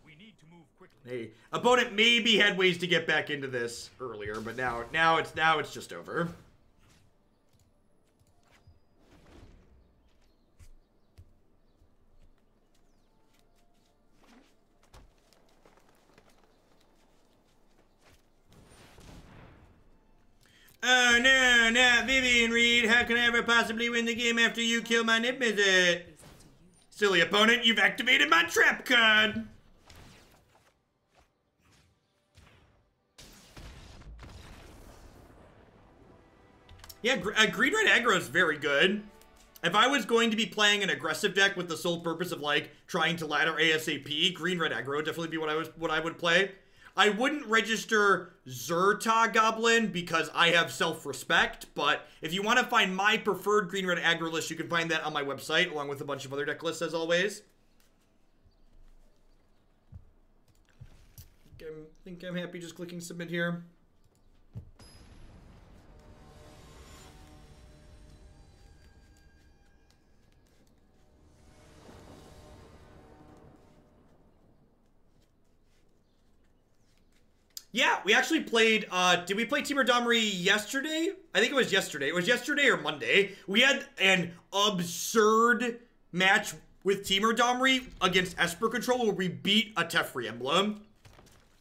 B: We need to move quickly.
A: Hey, opponent maybe had ways to get back into this earlier, but now it's just over. Oh, no, not Vivian Reed. How can I ever possibly win the game after you kill my Niv-Mizzet? Silly opponent, you've activated my trap card. Yeah, green red aggro is very good. If I was going to be playing an aggressive deck with the sole purpose of like trying to ladder ASAP, green red aggro would definitely be what I would play. I wouldn't register Zerta Goblin because I have self-respect, but if you want to find my preferred green-red aggro list, you can find that on my website, along with a bunch of other deck lists, as always. I think I'm happy just clicking submit here. Yeah, we actually played, did we play Temur Domri yesterday? I think it was yesterday. It was yesterday or Monday. We had an absurd match with Temur Domri against Esper Control where we beat a Teferi emblem.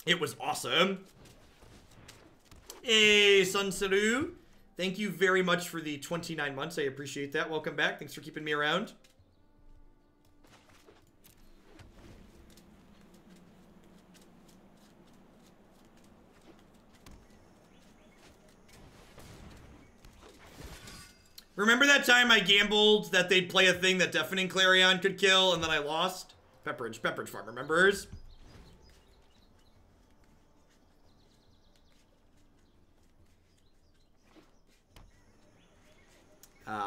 A: It was awesome. Hey, Sunsaru. Thank you very much for the 29 months. I appreciate that. Welcome back. Thanks for keeping me around. Remember that time I gambled that they'd play a thing that Deafening Clarion could kill, and then I lost? Pepperidge Farm remembers.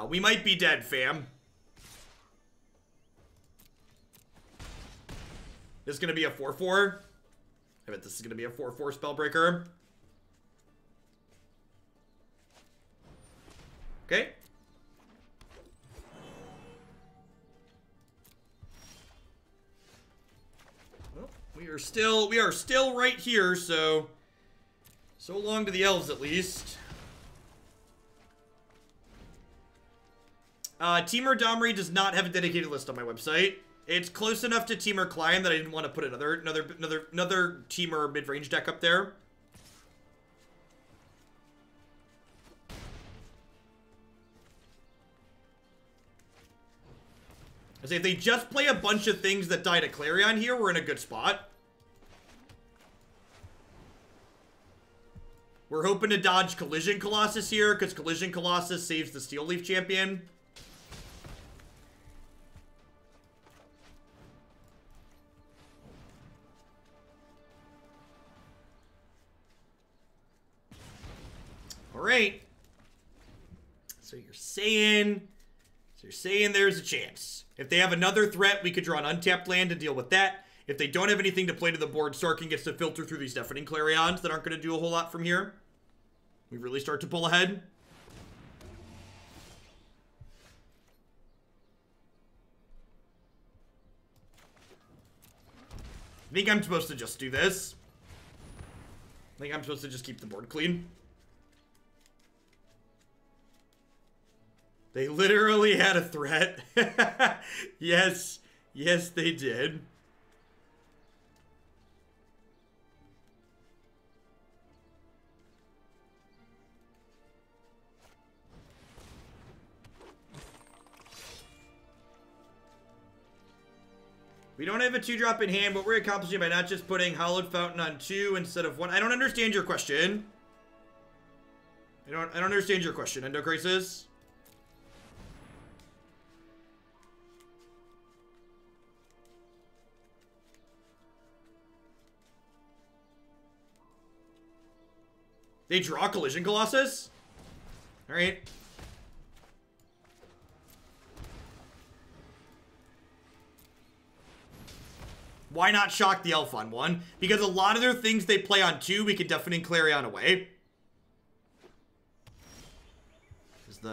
A: We might be dead, fam. This is gonna be a 4-4. I bet this is gonna be a 4-4 Spellbreaker. Okay. Well, we are still right here, so long to the elves at least. Temur Domri does not have a dedicated list on my website. It's close enough to Temur Climb that I didn't want to put another Temur mid-range deck up there. I say if they just play a bunch of things that die to Clarion here, we're in a good spot. We're hoping to dodge Collision Colossus here, because Collision Colossus saves the Steel Leaf Champion. Alright. So you're saying there's a chance. If they have another threat, we could draw an untapped land and deal with that. If they don't have anything to play to the board, Sarkhan gets to filter through these Deafening Clarions that aren't going to do a whole lot from here. We really start to pull ahead. I think I'm supposed to just do this. I think I'm supposed to just keep the board clean. They literally had a threat. Yes, they did. We don't have a 2-drop in hand. What we're accomplishing by not just putting Hallowed Fountain on 2 instead of 1. I don't understand your question. I don't understand your question, Endocrisis. They draw Collision Colossus? Alright. Why not shock the elf on 1? Because a lot of their things they play on 2, we can Deafening Clarion away.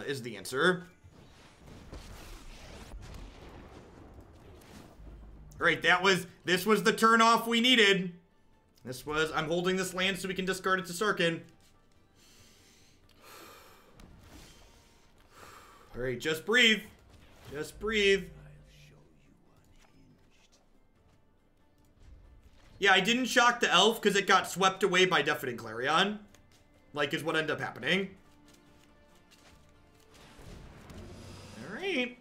A: Is the answer. Alright, this was the turn off we needed. I'm holding this land so we can discard it to Sarkhan. Alright, just breathe. Just breathe. Yeah, I didn't shock the elf because it got swept away by Deafening Clarion. Like, is what ended up happening. Alright.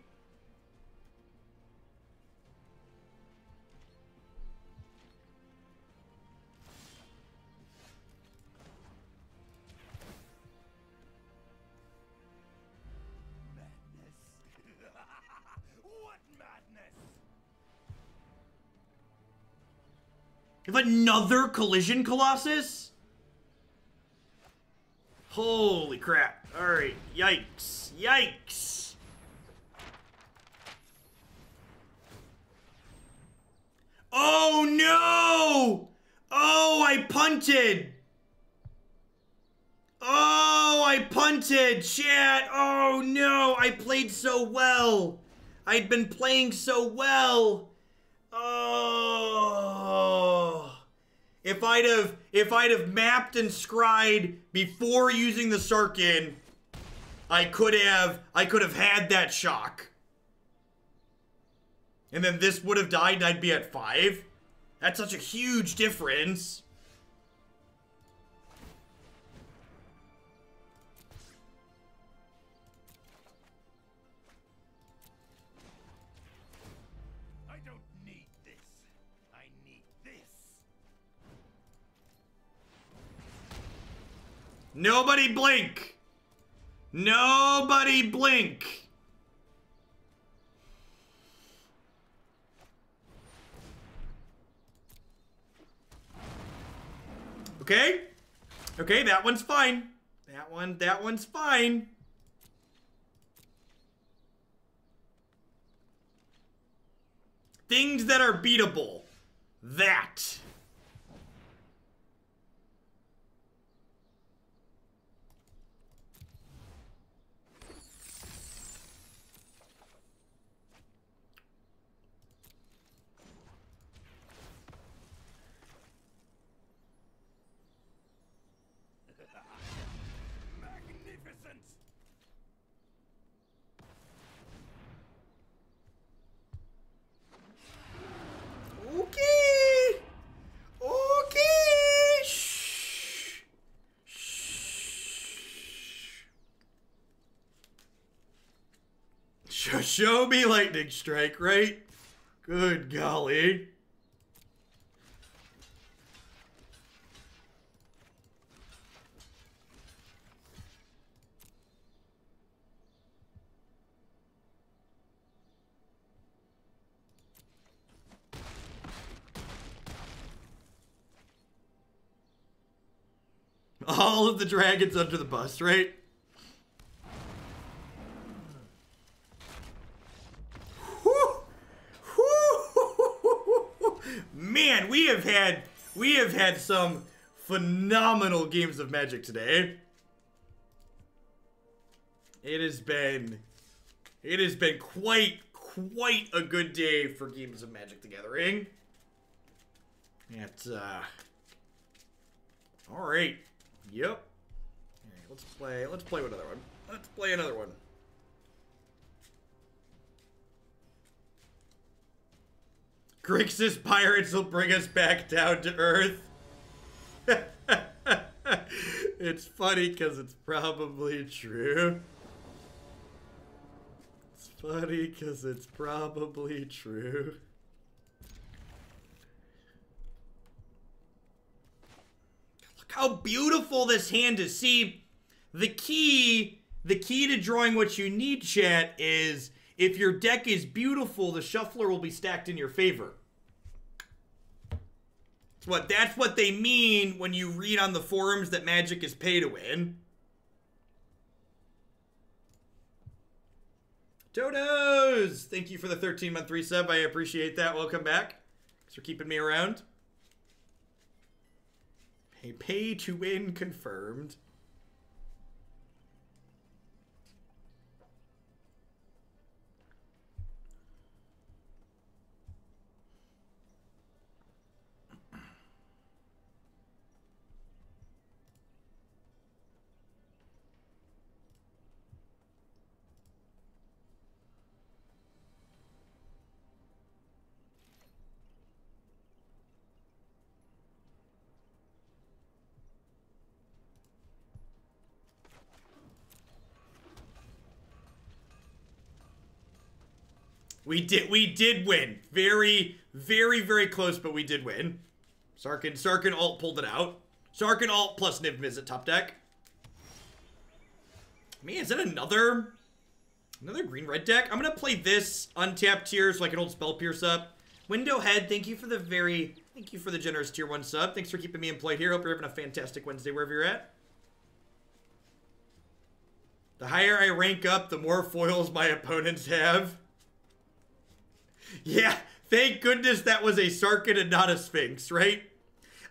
A: You have another Collision Colossus? Holy crap. Alright, yikes. Yikes. Oh no! Oh, I punted! Oh, I punted, chat! Oh no, I played so well! I'd been playing so well! Oh, if I'd have mapped and scryed before using the Sarkhan, I could have had that shock. And then this would have died and I'd be at 5. That's such a huge difference.
B: I don't need this. I need this.
A: Nobody blink. Nobody blink. Okay. Okay, that one's fine. That one's fine. Things that are beatable. That.
B: Magnificent.
A: Okay. Okay. Shh. Shh. Show me lightning strike, right? Good golly. All of the dragons under the bus, right? Man, we have had some phenomenal games of Magic today. It has been quite a good day for games of Magic the Gathering. It's all right. Yep. All right, let's play another one. Let's play another one. Grixis pirates will bring us back down to earth. It's funny because it's probably true. It's funny because it's probably true. Look how beautiful this hand is. See, the key to drawing what you need, chat, is if your deck is beautiful, the shuffler will be stacked in your favor. That's what they mean when you read on the forums that Magic is pay to win. Dodos! Thank you for the 13-month resub. I appreciate that. Welcome back. Thanks for keeping me around. Pay to win confirmed. We did win. Very, very, very close, but we did win. Sarkhan alt pulled it out. Sarkhan alt plus Niv-Mizzet top deck. Man, is that another green-red deck? I'm gonna play this untapped tier so I can hold Spell Pierce up. Window Head, thank you for the generous tier 1 sub. Thanks for keeping me employed here. Hope you're having a fantastic Wednesday wherever you're at. The higher I rank up, the more foils my opponents have. Yeah, thank goodness that was a Sarkhan and not a Sphinx, right?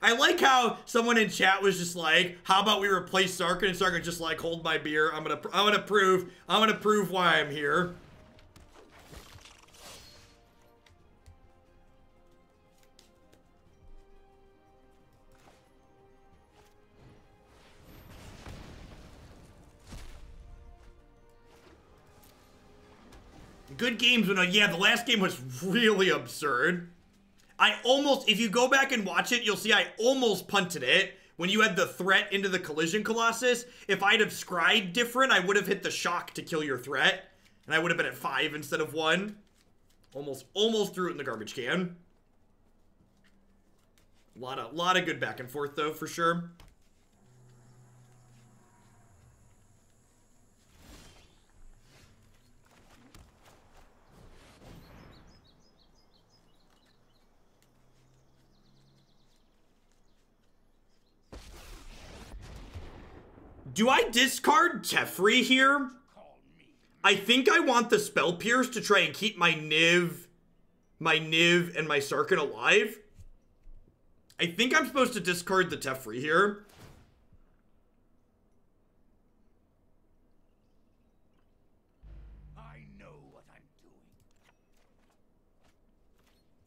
A: I like how someone in chat was just like, "How about we replace Sarkhan?" And Sarkhan just like, "Hold my beer. I'm gonna prove why I'm here." good games, but yeah, the last game was really absurd. I almost, if you go back and watch it, you'll see I almost punted it when you had the threat into the Collision Colossus. If I'd have scryed different, I would have hit the shock to kill your threat, and I would have been at 5 instead of 1. Almost threw it in the garbage can. Lot of good back and forth though, for sure. Do I discard Teferi here? I think I want the Spell Pierce to try and keep my Niv and my Sarkhan alive. I think I'm supposed to discard the Teferi here.
B: I know what I'm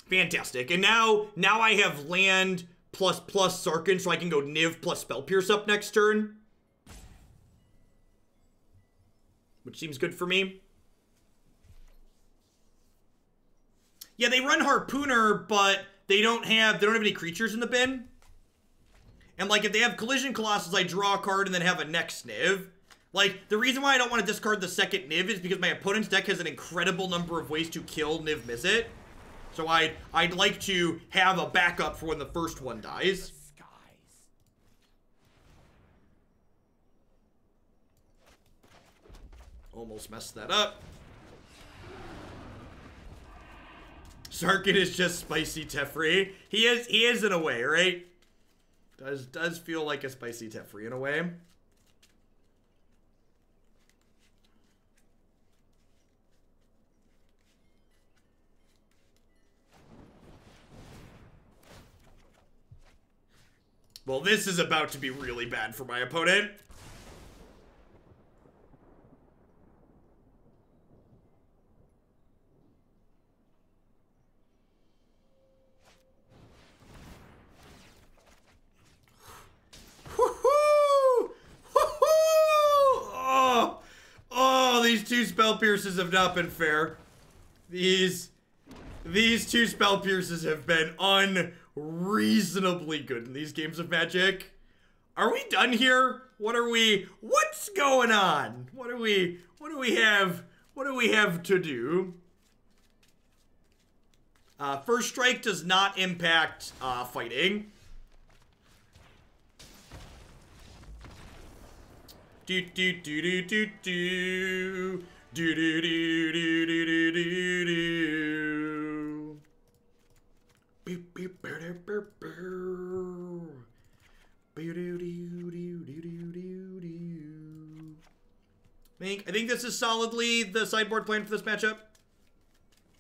B: doing.
A: Fantastic. And now I have land plus Sarkhan, so I can go Niv plus Spell Pierce up next turn. Which seems good for me. Yeah, they run Harpooner, but they don't have any creatures in the bin. And like if they have Collision Colossus, I draw a card and then have a next Niv. Like the reason why I don't want to discard the second Niv is because my opponent's deck has an incredible number of ways to kill Niv-Mizzet. So I'd like to have a backup for when the first one dies. Almost messed that up. Sarkhan is just spicy Teferi. He is in a way, right? Does feel like a spicy Teferi in a way. Well, this is about to be really bad for my opponent. These two Spell Pierces have not been fair. These two Spell Pierces have been unreasonably good in these games of Magic. Are we done here? What's going on? What do we have to do? First Strike does not impact fighting. Do do do do do do do do do do do do do do. I think this is solidly the sideboard plan for this matchup.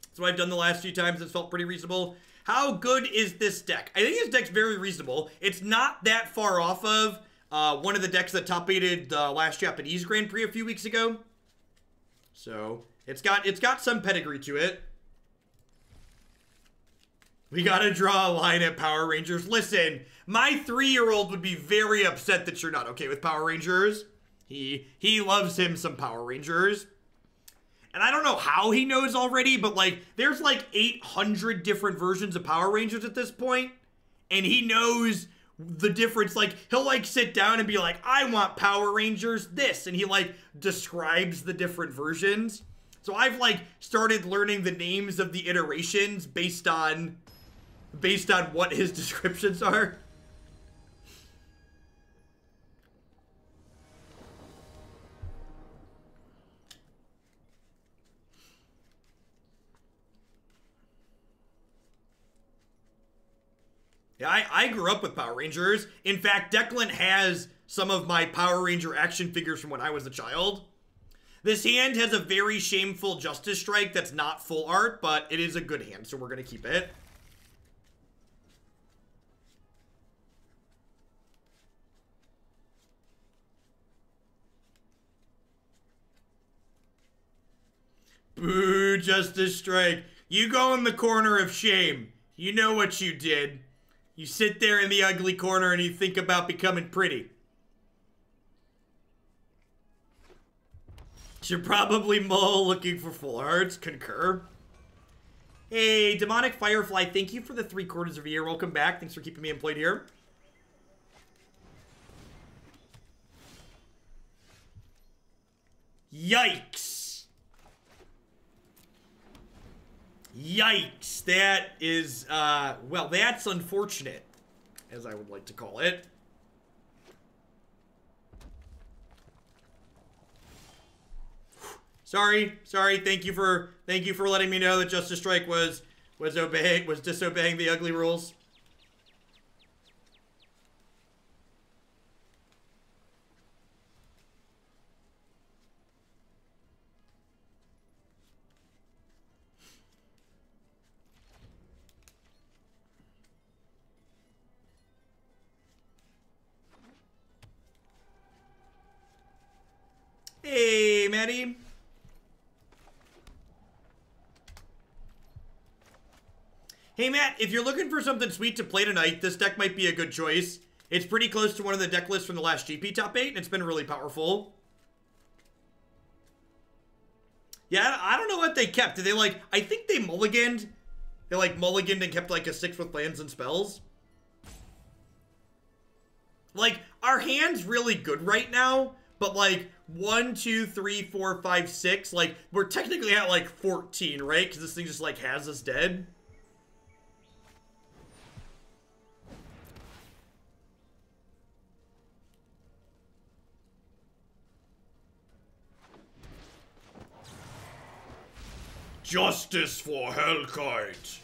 A: That's what I've done the last few times. It's felt pretty reasonable. How good is this deck? I think this deck's very reasonable. It's not that far off of one of the decks that top-8'd the last Japanese Grand Prix a few weeks ago. So, it's got some pedigree to it. We gotta draw a line at Power Rangers. Listen, my 3-year-old would be very upset that you're not okay with Power Rangers. He loves him some Power Rangers. And I don't know how he knows already, but like, there's like 800 different versions of Power Rangers at this point. And he knows the difference. Like, he'll like sit down and be like, I want Power Rangers this, and he like describes the different versions. So I've like started learning the names of the iterations based on what his descriptions are. Yeah, I grew up with Power Rangers. In fact, Declan has some of my Power Ranger action figures from when I was a child. This hand has a very shameful Justice Strike that's not full art, but it is a good hand, so we're going to keep it. Boo, Justice Strike. You go in the corner of shame. You know what you did. You sit there in the ugly corner and you think about becoming pretty. Should probably mull looking for full hearts. Concur. Hey, Demonic Firefly, thank you for the 3/4 of a year. Welcome back. Thanks for keeping me employed here. Yikes. Yikes. That is, well, that's unfortunate, as I would like to call it. Sorry. Thank you for letting me know that Justice Strike was disobeying the ugly rules. Hey, Maddie. Hey, Matt, if you're looking for something sweet to play tonight, this deck might be a good choice. It's pretty close to one of the deck lists from the last GP top 8, and it's been really powerful. Yeah, I don't know what they kept. Did they, like, I think they mulliganed. They, like, mulliganed and kept, like, a 6 with lands and spells. Like, our hand's really good right now, but, like, 1, 2, 3, 4, 5, 6, like, we're technically at, like, 14, right? Because this thing just, like, has us dead. Justice for Hellkite.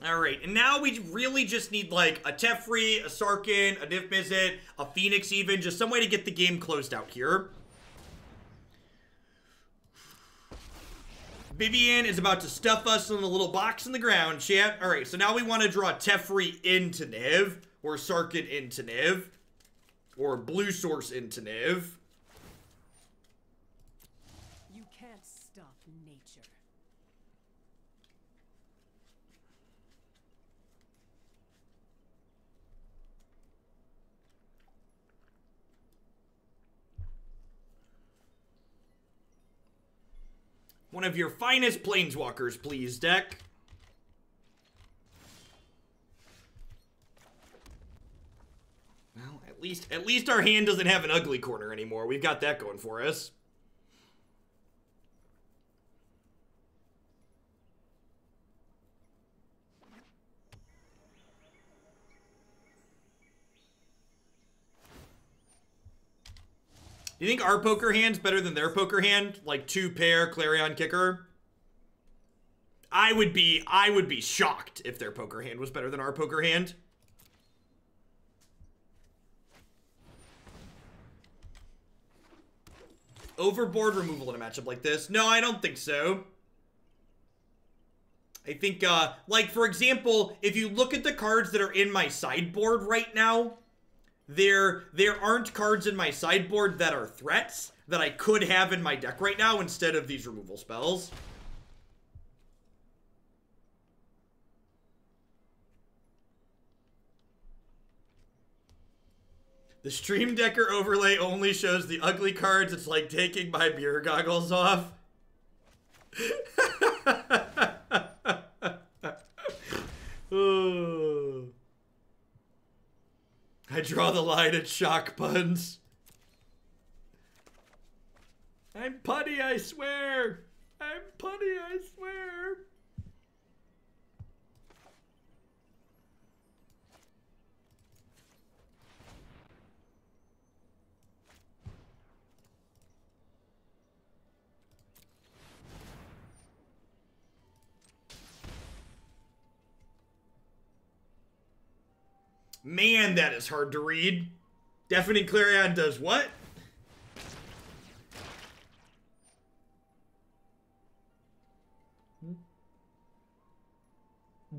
A: Alright, and now we really just need, like, a Teferi, a Sarkhan, a Niv-Mizzet, a Phoenix even, just some way to get the game closed out here. Vivian is about to stuff us in a little box in the ground, chat. Alright, so now we want to draw Teferi into Niv, or Sarkhan into Niv. Or Blue Source into Niv.
C: You can't stop nature.
A: One of your finest planeswalkers, please, deck. Well, at least our hand doesn't have an ugly corner anymore. We've got that going for us. You think our poker hand's better than their poker hand? Like 2-pair Clarion kicker? I would be shocked if their poker hand was better than our poker hand. Overboard removal in a matchup like this? No, I don't think so. I think, like, for example, if you look at the cards that are in my sideboard right now, there aren't cards in my sideboard that are threats that I could have in my deck right now instead of these removal spells. The Stream Decker overlay only shows the ugly cards. It's like taking my beer goggles off. Oh. I draw the line at shock puns. I'm putty, I swear. I'm putty, I swear. Man, that is hard to read. Deafening Clarion does what?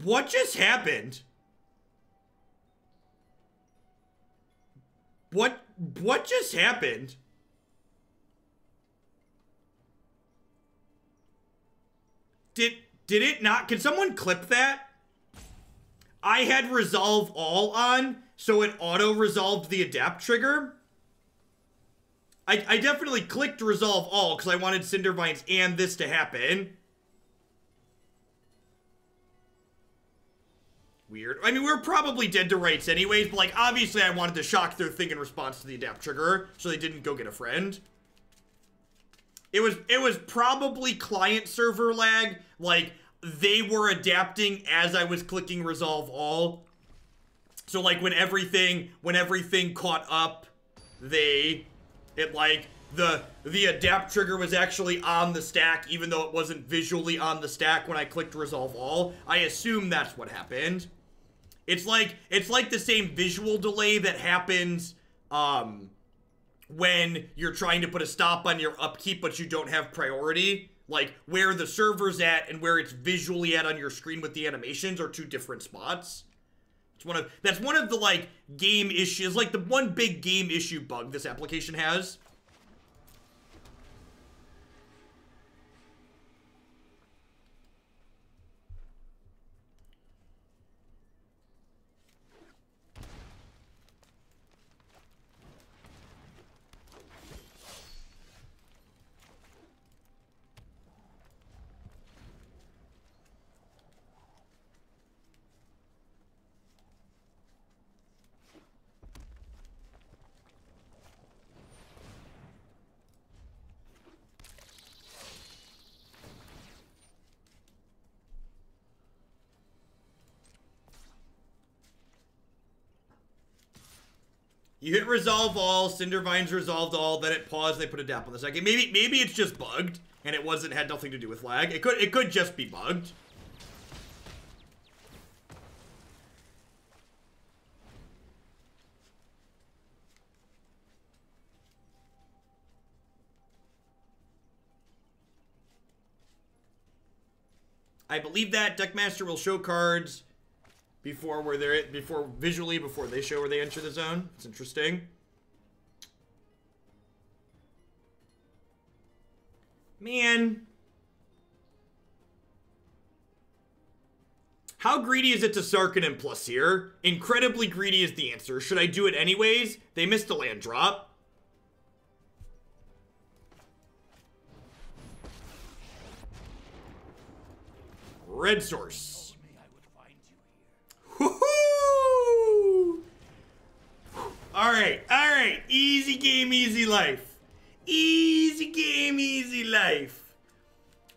A: What just happened? What just happened? Did it not? Can someone clip that? I had Resolve All on, so it auto-resolved the Adapt trigger. I definitely clicked Resolve All because I wanted Cindervines and this to happen. Weird. I mean, we're probably dead to rights anyways, but, like, obviously I wanted to shock their thing in response to the Adapt trigger, so they didn't go get a friend. It was probably client-server lag. Like, they were adapting as I was clicking Resolve All. So, like, when everything caught up, the Adapt trigger was actually on the stack, even though it wasn't visually on the stack when I clicked Resolve All. I assume that's what happened. It's like the same visual delay that happens, when you're trying to put a stop on your upkeep, but you don't have priority. Like, where the server's at and where it's visually at on your screen with the animations are two different spots. That's one of the, like, game issues, like the one big game issue bug this application has. You hit Resolve All, Cindervines resolved all, then it paused, they put a dap on the second. Maybe it's just bugged, and it had nothing to do with lag. It could just be bugged. I believe that Deckmaster will show cards before they show where they enter the zone. It's interesting. Man. How greedy is it to Sarkhan and plus here? Incredibly greedy is the answer. Should I do it anyways? They missed a land drop. Red source. Woohoo! Alright. Easy game, easy life. Easy game, easy life.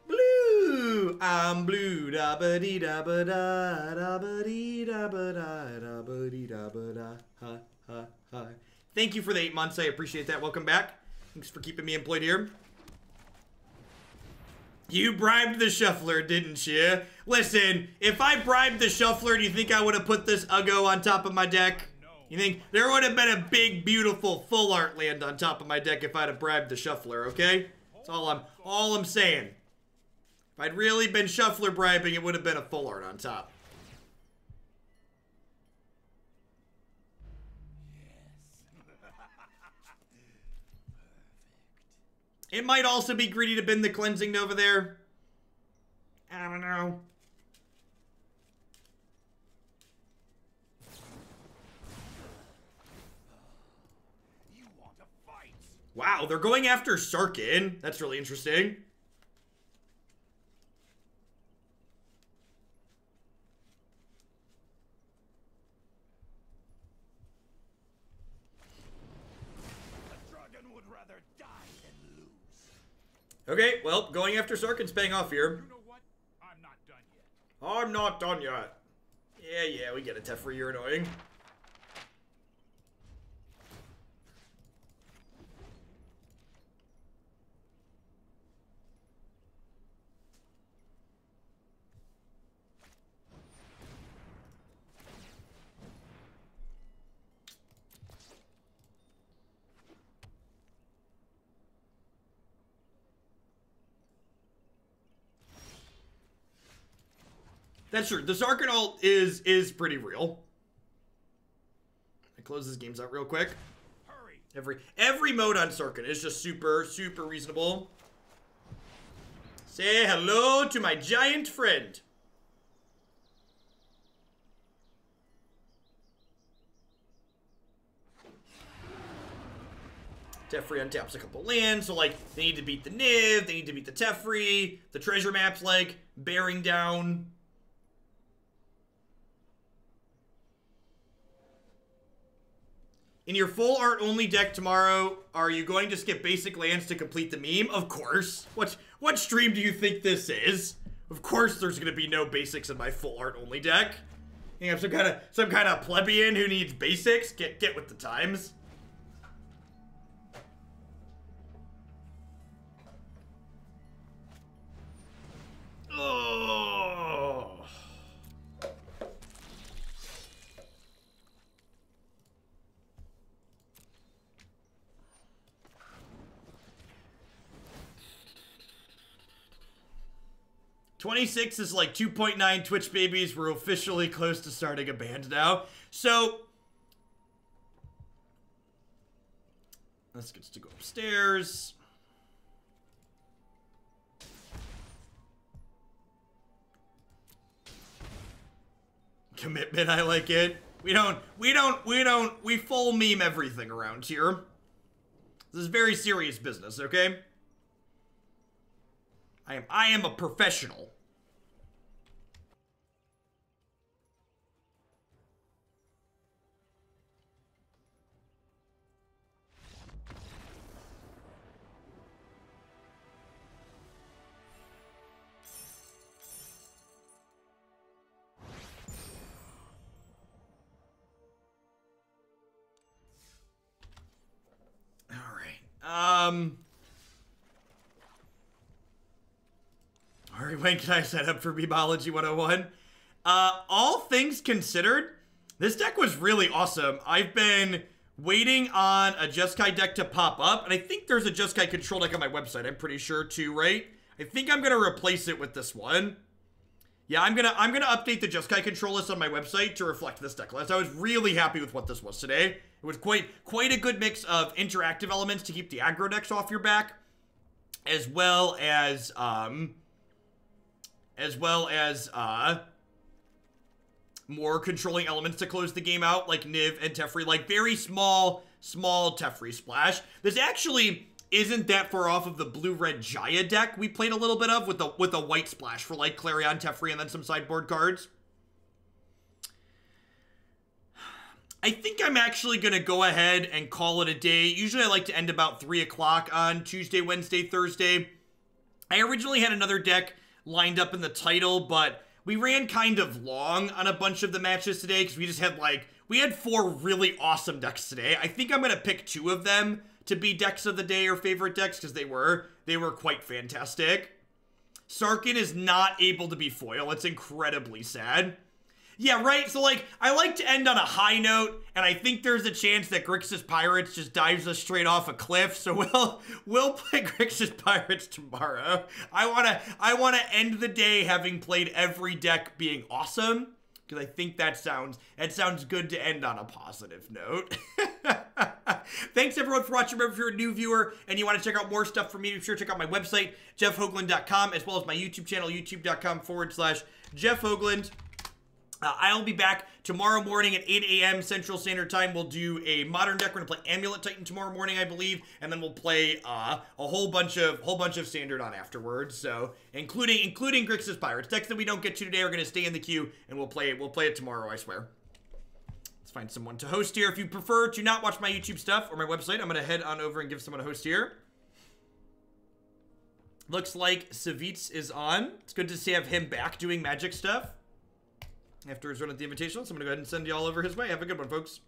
A: Blue. I'm blue. Da ba dee da ba da. Da ba dee da ba da. Da ba dee da ba da. Ha ha ha. Thank you for the 8 months. I appreciate that. Welcome back. Thanks for keeping me employed here. You bribed the shuffler, didn't you? Listen, if I bribed the shuffler, do you think I would have put this Uggo on top of my deck? You think there would have been a big, beautiful, full art land on top of my deck if I'd have bribed the shuffler, okay? That's all I'm saying. If I'd really been shuffler bribing, it would have been a full art on top. It might also be greedy to bin the Cleansing Nova there. I don't know.
B: You want to fight?
A: Wow, they're going after Sarkhan. That's really interesting. Okay, well, going after Sarkhan's paying off here.
B: You know what? I'm not done yet.
A: I'm not done yet. Yeah, we get it, Teferi, you're annoying. That's true. The Sarkhan ult is pretty real. I close these games out real quick.
B: Hurry.
A: Every mode on Sarkhan is just super reasonable. Say hello to my giant friend. Teferi untaps a couple lands, so like they need to beat the Niv, they need to beat the Teferi, the treasure map's like bearing down. In your full art only deck tomorrow, are you going to skip basic lands to complete the meme? Of course. What stream do you think this is? Of course there's gonna be no basics in my full art only deck. You know, some kind of plebeian who needs basics. Get with the times. Oh. $26 is like 2.9 Twitch babies. We're officially close to starting a band now. So let's get to go upstairs. Commitment, I like it. We full meme everything around here. This is very serious business, okay? I am a professional. Alright, when can I set up for Memology 101? All things considered, this deck was really awesome. I've been waiting on a Jeskai deck to pop up, and I think there's a Jeskai control deck on my website, I'm pretty sure too, right? I think I'm gonna replace it with this one. Yeah, I'm gonna update the Jeskai control list on my website to reflect this deck list. I was really happy with what this was today. It was quite a good mix of interactive elements to keep the aggro decks off your back, as well as more controlling elements to close the game out, like Niv and Teferi, like very small Teferi splash. This actually isn't that far off of the blue-red Jaya deck we played a little bit of with a white splash for like Clarion, Teferi, and then some sideboard cards. I think I'm actually going to go ahead and call it a day. Usually I like to end about 3 o'clock on Tuesday, Wednesday, Thursday. I originally had another deck lined up in the title, but we ran kind of long on a bunch of the matches today because we just had we had 4 really awesome decks today. I think I'm going to pick 2 of them to be decks of the day or favorite decks because they were quite fantastic. Sarkhan is not able to be foil. It's incredibly sad. Yeah, right? So, I like to end on a high note, and I think there's a chance that Grixis Pirates just dives us straight off a cliff, so we'll play Grixis Pirates tomorrow. I wanna end the day having played every deck being awesome, because I think that sounds good to end on a positive note. Thanks, everyone, for watching. Remember, if you're a new viewer and you want to check out more stuff from me, be sure to check out my website, jeffhoagland.com, as well as my YouTube channel, youtube.com/Jeff Hoagland. I'll be back tomorrow morning at 8 a.m. Central Standard Time. We'll do a modern deck. We're gonna play Amulet Titan tomorrow morning, I believe, and then we'll play a whole bunch of standard on afterwards. So, including Grixis Pirates. Decks that we don't get to today are gonna stay in the queue, and we'll play it tomorrow, I swear. Let's find someone to host here. If you prefer to not watch my YouTube stuff or my website, I'm gonna head on over and give someone a host here. Looks like Savitz is on. It's good to have him back doing Magic stuff after his run at the Invitational, so I'm going to go ahead and send you all over his way. Have a good one, folks.